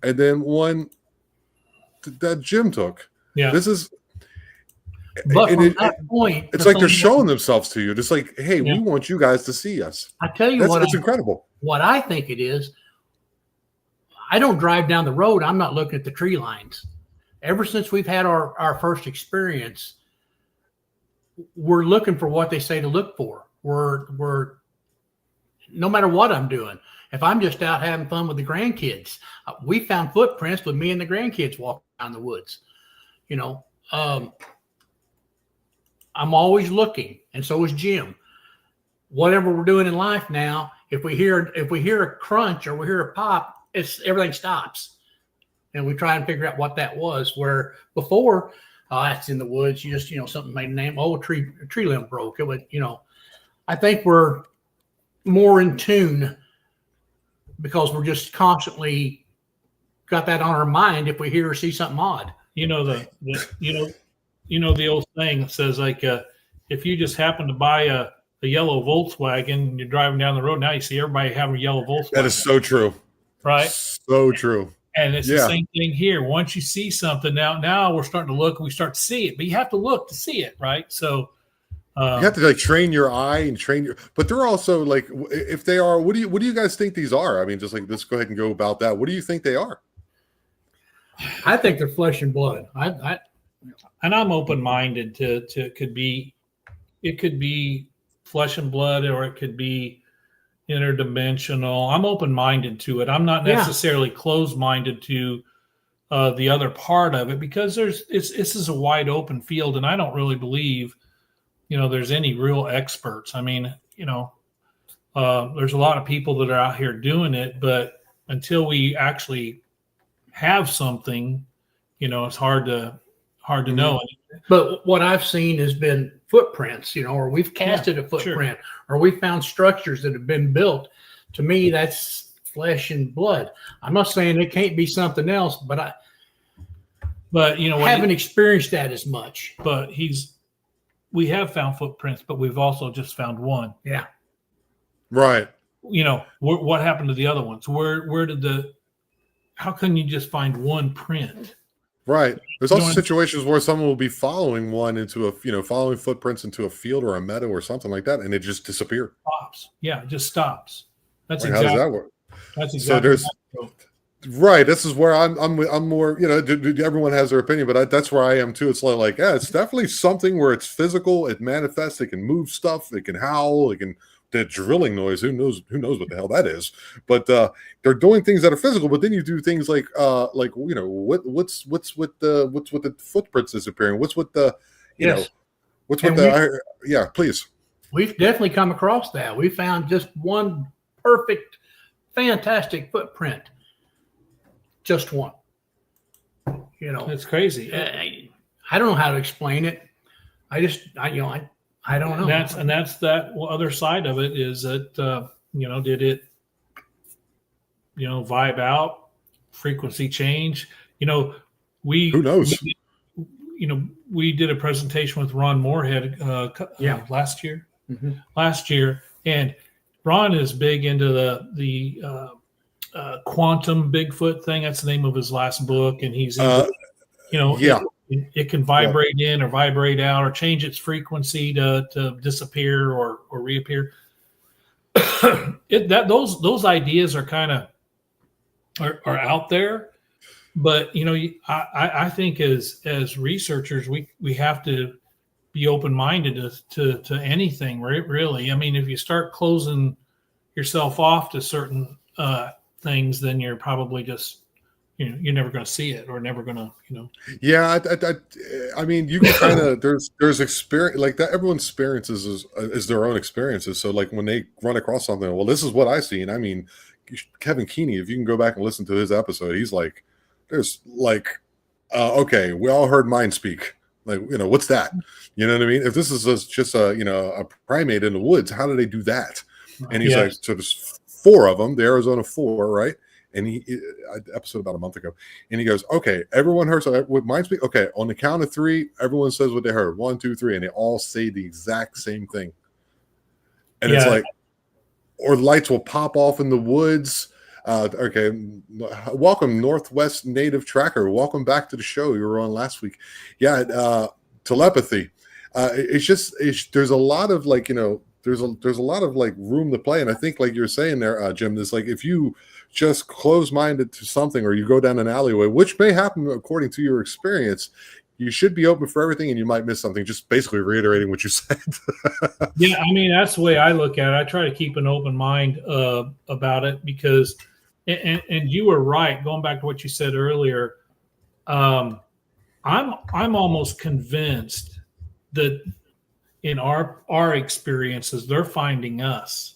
and then one that Jim took. Yeah. This is, but from that point, it's like they're showing themselves to you. Just like, hey, we want you guys to see us. I tell you it's incredible. What I think it is, I don't drive down the road. I'm not looking at the tree lines. Ever since we've had our first experience, we're looking for what they say to look for. We're no matter what I'm doing. If I'm just out having fun with the grandkids, we found footprints with me and the grandkids walking down the woods. I'm always looking, and so is Jim. Whatever we're doing in life now, if we hear a crunch or we hear a pop, everything stops, and we try and figure out what that was. Where before, that's in the woods. You just something made a name. Oh, a tree limb broke. It would I think we're more in tune because we're just constantly got that on our mind. If we hear or see something odd, the old saying that says if you just happen to buy a yellow Volkswagen and you're driving down the road, now you see everybody having a yellow Volkswagen. That is so true. Right? So true. And it's the same thing here. Once you see something, now we're starting to look and we start to see it, but you have to look to see it, right? So you have to like train your eye and train your, but they're also like, if they are, what do you guys think these are? I mean, just like, let's go ahead and go about that. What do you think they are? I think they're flesh and blood. And I'm open-minded to it could be flesh and blood, or it could be interdimensional. I'm open-minded to it. I'm not necessarily closed-minded to the other part of it, because this is a wide open field, and I don't really believe, there's any real experts. I mean, there's a lot of people that are out here doing it, but until we actually have something, it's hard to know. But what I've seen has been footprints, or we've casted a footprint, or we found structures that have been built. To me, that's flesh and blood. I'm not saying it can't be something else, but I haven't experienced that as much. But we have found footprints, but we've also just found one. Yeah. Right. What happened to the other ones? How can you just find one print? Right. There's also situations where someone will be following one into following footprints into a field or a meadow or something like that, and it just disappears. Stops. Yeah, it just stops. That's exactly. How does that work? That's exactly. So right. This is where I'm more. Everyone has their opinion, but that's where I am too. It's like, it's definitely something where it's physical. It manifests. It can move stuff. It can howl. It can. The drilling noise, who knows what the hell that is, but they're doing things that are physical. But then you do things like what's with the footprints disappearing? What's with the please. We've definitely come across that. We found just one perfect, fantastic footprint, just one. It's crazy. I don't know how to explain it. I don't know. That's that other side of it is that, did it, vibe out, frequency change? Who knows? We did a presentation with Ron Moorhead last year. Mm-hmm. Last year, and Ron is big into the quantum Bigfoot thing. That's the name of his last book, and he's it can vibrate in or vibrate out or change its frequency to disappear or reappear. Those ideas are kind of are out there, but I think as researchers we have to be open-minded to anything, right? Really, I mean, if you start closing yourself off to certain things, then you're probably just you're never going to see it or never going to, Yeah. I mean, you can kind of, there's experience like that. Everyone's experiences is their own experiences. So like when they run across something, well, this is what I seen. I mean, Kevin Keeney, if you can go back and listen to his episode, he's like, there's like, okay, we all heard mind speak. Like, what's that? You know what I mean? If this is just a primate in the woods, how do they do that? And he's like, so there's 4 of them, the Arizona 4, right? And he episode about a month ago, and he goes, okay, everyone heard. So with mind speak, okay, on the count of 3, everyone says what they heard. 1, 2, 3, and they all say the exact same thing. And it's like, or lights will pop off in the woods. Okay, welcome Northwest Native Tracker. Welcome back to the show. You were on last week. Yeah, telepathy. There's a lot of like there's a lot of like room to play, and I think like you're saying there, Jim, there's like if you just close-minded to something, or you go down an alleyway, which may happen according to your experience, you should be open for everything, and you might miss something. Just basically reiterating what you said. Yeah, I mean that's the way I look at it. I try to keep an open mind about it because, and you were right. Going back to what you said earlier, I'm almost convinced that in our experiences, they're finding us.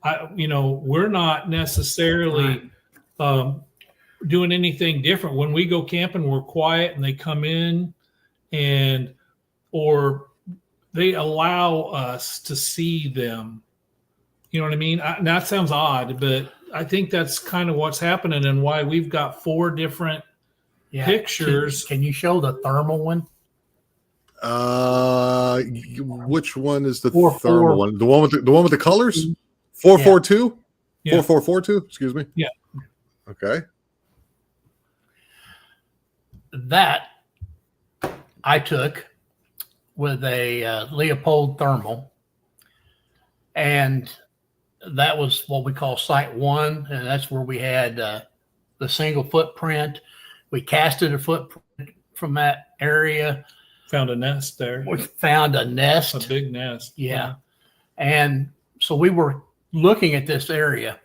We're not necessarily doing anything different. When we go camping, we're quiet, and they come in, or they allow us to see them. You know what I mean? That sounds odd, but I think that's kind of what's happening and why we've got 4 different pictures. Can you show the thermal one? Which one is the thermal one? The one with the colors? 442? 4442, excuse me. Yeah. Okay. that I took with a Leopold thermal, and that was what we call Site 1, and that's where we had the single footprint. We casted a footprint from that area. Found a nest there. We found a nest. A big nest. Yeah. And so we were looking at this area,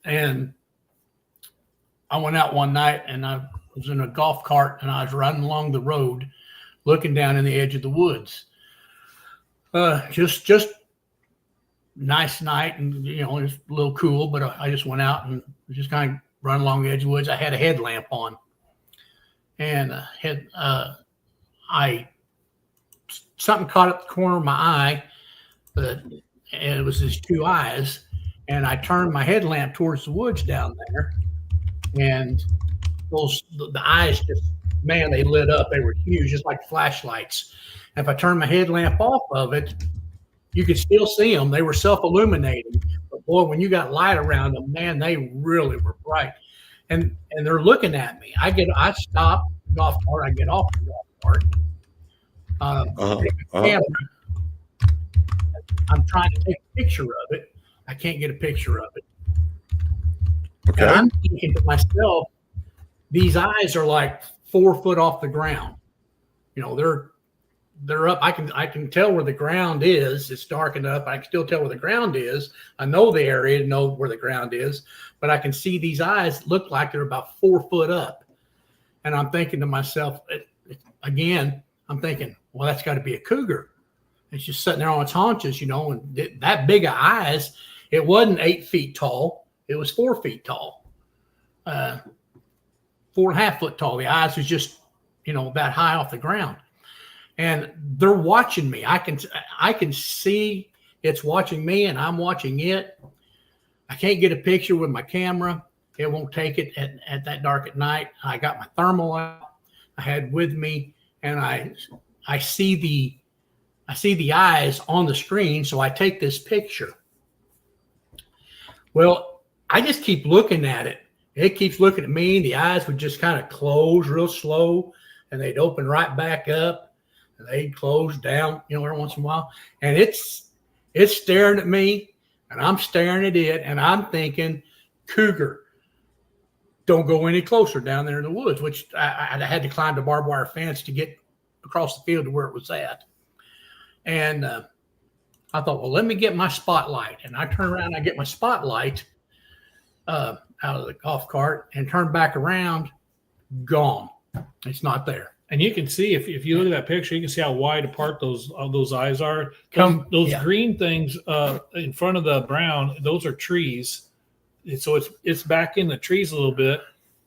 and I went out one night and I was in a golf cart and I was riding along the road looking down in the edge of the woods. Just nice night, and it was a little cool, but I just went out and just kind of run along the edge of the woods. I had a headlamp on, and something caught up the corner of my eye, and it was his two eyes, and I turned my headlamp towards the woods down there, and the eyes just, man, they lit up. They were huge, just like flashlights. And if I turned my headlamp off of it, you could still see them. They were self-illuminating. But boy, when you got light around them, man, they really were bright. And they're looking at me. I stop the golf cart. I get off the golf cart. Camera. I'm trying to take a picture of it. I can't get a picture of it. Okay. And I'm thinking to myself, these eyes are like 4 foot off the ground. They're up. I can tell where the ground is. It's dark enough. I can still tell where the ground is. I know the area, know where the ground is, but I can see these eyes look like they're about 4 foot up. And I'm thinking to myself, again, I'm thinking, well, that's got to be a cougar. It's just sitting there on its haunches, and that big of eyes. It wasn't 8 feet tall. It was 4 feet tall, 4.5 foot tall. The eyes was just, that high off the ground. And they're watching me. I can see it's watching me, and I'm watching it. I can't get a picture with my camera. It won't take it at that dark at night. I got my thermal out I had with me, and I see the eyes on the screen, so I take this picture. Well, I just keep looking at it. It keeps looking at me. The eyes would just kind of close real slow, and they'd open right back up. And they'd close down, every once in a while. And it's staring at me, and I'm staring at it, and I'm thinking, cougar, don't go any closer down there in the woods, which I had to climb the barbed wire fence to get across the field to where it was at. And I thought, well, let me get my spotlight. And I turn around, I get my spotlight out of the golf cart and turn back around, gone. It's not there. And you can see, if you look at that picture, you can see how wide apart those eyes are. Those green things in front of the brown, those are trees. And so it's back in the trees a little bit,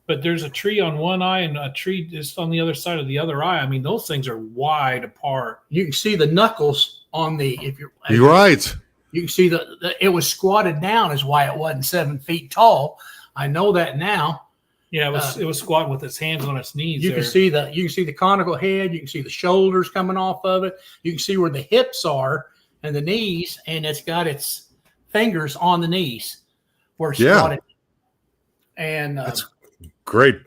but there's a tree on one eye and a tree just on the other side of the other eye. I mean, those things are wide apart. You can see the knuckles on you're right. You can see it was squatted down is why it wasn't 7 feet tall. I know that now. Yeah, it was squatting with its hands on its knees. You can see the conical head. You can see the shoulders coming off of it. You can see where the hips are and the knees, and it's got its fingers on the knees where it's squatted. And that's great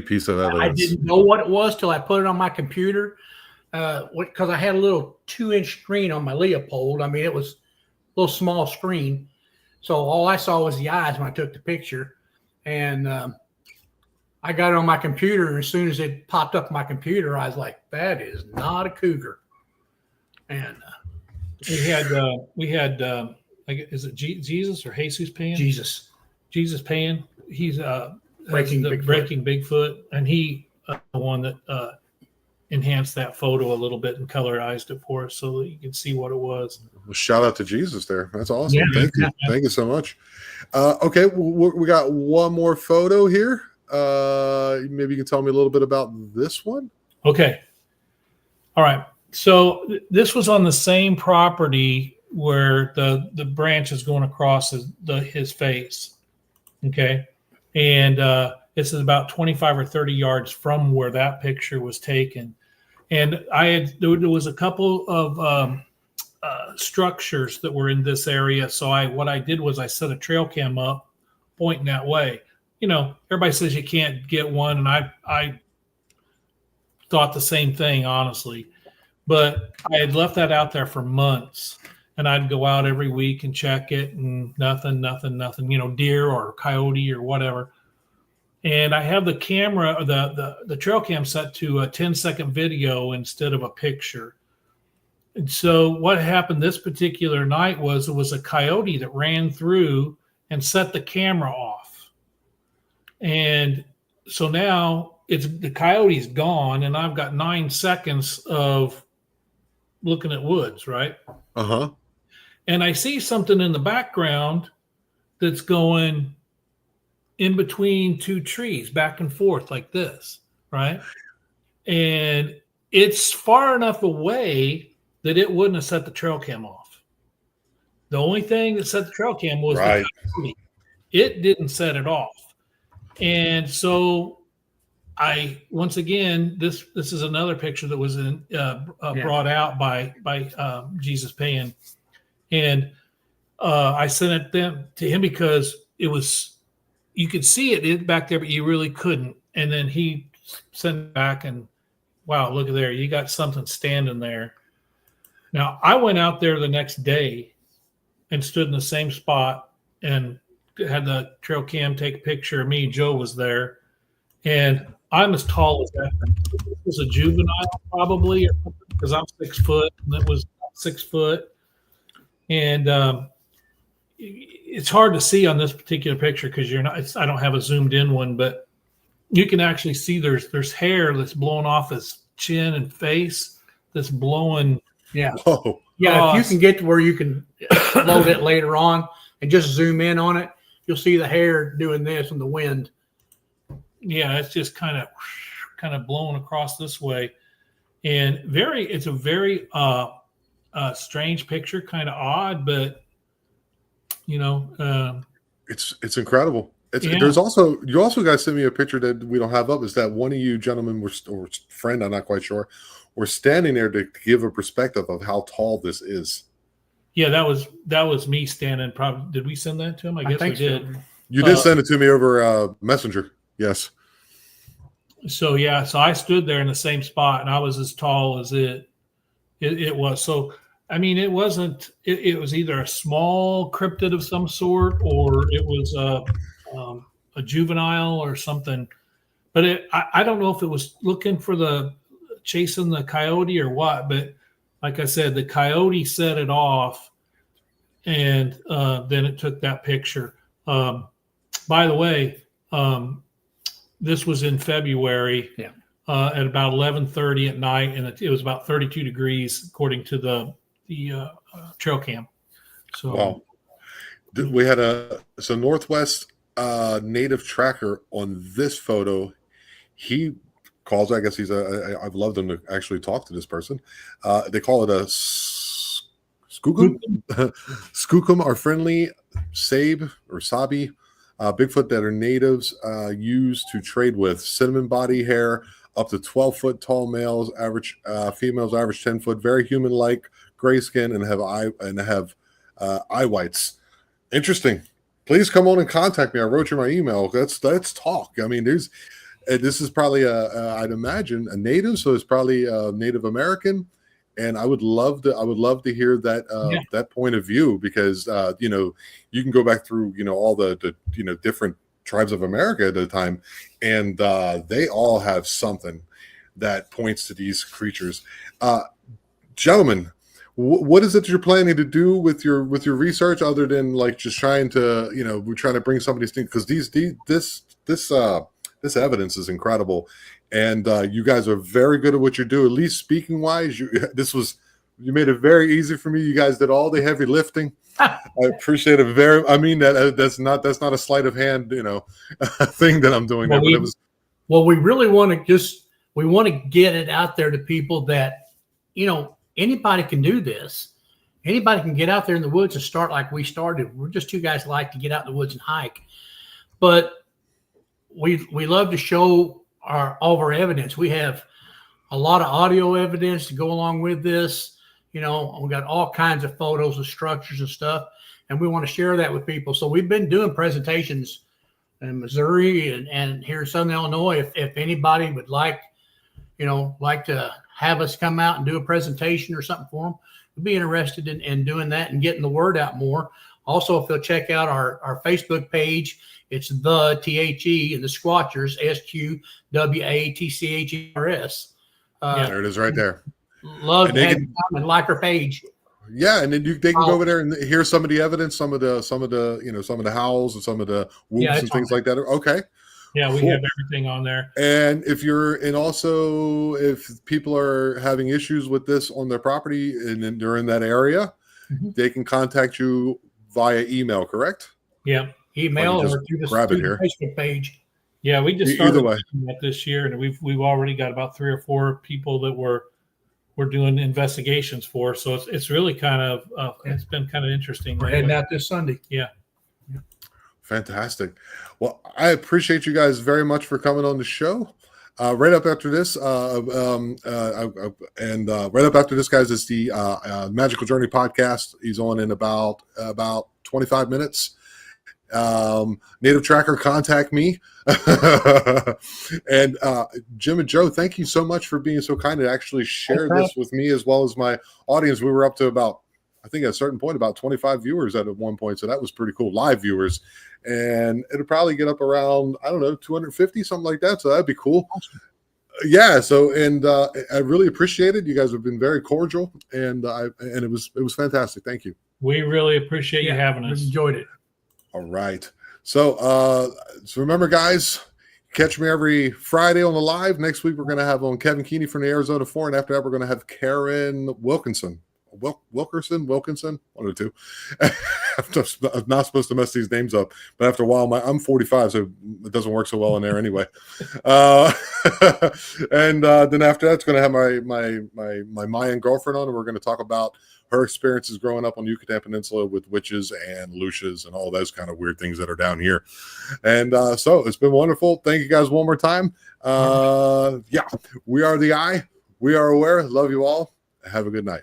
piece of evidence. I didn't know what it was till I put it on my computer, because I had a little 2-inch screen on my Leopold. I mean, it was a little small screen, so all I saw was the eyes when I took the picture, and I got it on my computer, and as soon as it popped up on my computer, I was like, that is not a cougar. And we had like, is it Jesus or Jesus Pan? Jesus Pan. He's Breaking Bigfoot, and he the one that enhanced that photo a little bit and colorized it for us so that you can see what it was. Well, shout out to Jesus there. That's awesome. Yeah. Thank you so much. Okay, we got one more photo here. Maybe you can tell me a little bit about this one. Okay. All right. So this was on the same property where the branch is going across his face. Okay. And this is about 25 or 30 yards from where that picture was taken. And there was a couple of structures that were in this area. So what I did was I set a trail cam up pointing that way. Everybody says you can't get one, and I thought the same thing, honestly. But I had left that out there for months, and I'd go out every week and check it, and nothing, deer or coyote or whatever. And I have the camera, the trail cam set to a 10-second video instead of a picture. And so what happened this particular night was it was a coyote that ran through and set the camera off. And so now the coyote's gone, and I've got 9 seconds of looking at woods, right? Uh-huh. And I see something in the background that's going in between two trees, back and forth like this, right? And it's far enough away that it wouldn't have set the trail cam off. The only thing that set the trail cam was right. It didn't set it off. And so once again, this is another picture that was brought out by Jesus Payne. And I sent it to him because you could see it back there, but you really couldn't. And then he sent it back, and wow, look at there. You got something standing there. Now, I went out there the next day and stood in the same spot and had the trail cam take a picture of me. Joe was there, and I'm as tall as that. It was a juvenile probably, because I'm 6 foot, and it was 6 foot. And it's hard to see on this particular picture because I don't have a zoomed in one, but you can actually see there's hair that's blowing off his chin and face that's blowing. Yeah. Whoa. Yeah. If you can get to where you can load it later on and just zoom in on it, you'll see the hair doing this in the wind. Yeah. It's just kind of blowing across this way. And it's a very strange picture, kind of odd, but it's incredible. Yeah. You also guys sent me a picture that we don't have up. Is that one of you gentlemen or friend, I'm not quite sure, were standing there to give a perspective of how tall this is. Yeah, that was me standing. Probably did we send that to him? I guess we did. So. You did send it to me over Messenger. Yes. So yeah, so I stood there in the same spot, and I was as tall as it was. So I mean, it wasn't. It was either a small cryptid of some sort, or it was a juvenile or something. But I don't know if it was looking for chasing the coyote or what. But like I said, the coyote set it off, and then it took that picture. By the way, this was in February. Yeah. At about 11:30 at night, and it was about 32 degrees according to the trail cam. So wow. We had a Northwest native tracker on this photo. He calls, I guess I've loved him to actually talk to this person. They call it a skookum. Skookum are friendly sabe or sabi Bigfoot that are natives use to trade with. Cinnamon body hair, up to 12-foot tall males, average females average 10 foot, very human-like, gray skin, and have eye whites. Interesting. Please come on and contact me. I wrote you my email. Let's talk. I mean, this is probably I'd imagine a native, so it's probably a Native American, and I would love to hear that that point of view, because you can go back through all the different tribes of America at the time, and they all have something that points to these creatures. Gentlemen, what is it that you're planning to do with your research, other than like just trying to we're trying to bring some of these things, because this evidence is incredible, and you guys are very good at what you do, at least speaking wise. You made it very easy for me. You guys did all the heavy lifting. I appreciate it I mean, that's not a sleight of hand, thing that I'm doing. Well, we really want to get it out there to people that, anybody can do this. Anybody can get out there in the woods and start like we started. We're just two guys that like to get out in the woods and hike, but we love to show all of our evidence. We have a lot of audio evidence to go along with this. We got all kinds of photos of structures and stuff, and we want to share that with people. So we've been doing presentations in Missouri and here in Southern Illinois. If anybody would like, like to have us come out and do a presentation or something for them, we'd be interested in doing that and getting the word out more. Also, if they'll check out our Facebook page, it's the THE and the Sqwatchers, SQWATCHERS. There it is right there. Love to have you come and like our page. Yeah, and then they can go over there and hear some of the evidence, some of the howls and some of the whoops and things like that. Okay. Yeah, we have everything on there. And if people are having issues with this on their property and they're in that area, they can contact you via email, correct? Yeah, email or through the Facebook page. Yeah, we just started that this year, and we've already got about 3 or 4 people that we're doing investigations for. So it's really kind of it's been kind of interesting. We're heading out this Sunday. Yeah. Fantastic. Well, I appreciate you guys very much for coming on the show. Right up after this, right up after this, guys, is the Magical Journey podcast. He's on in about 25 minutes. Native Tracker, contact me. And Jim and Joe, thank you so much for being so kind to actually share this with me as well as my audience. We were up to about, I think at a certain point, about 25 viewers at one point. So that was pretty cool. Live viewers. And it'll probably get up around, I don't know, 250, something like that. So that'd be cool. Awesome. Yeah. So, and I really appreciate it. You guys have been very cordial, and it was fantastic. Thank you. We really appreciate you having us. Enjoyed it. All right. So remember, guys, catch me every Friday on the live. Next week, we're going to have on Kevin Keeney from the Arizona 4. And after that, we're going to have Karen Wilkinson, one of the two. I'm not supposed to mess these names up, but after a while, I'm 45, so it doesn't work so well in there anyway. And then after that, it's going to have my Mayan girlfriend on, and we're going to talk about her experiences growing up on the Yucatan Peninsula with witches and lucias and all those kind of weird things that are down here. And so it's been wonderful. Thank you guys one more time. Yeah, we are the Eye. We are aware. Love you all. Have a good night.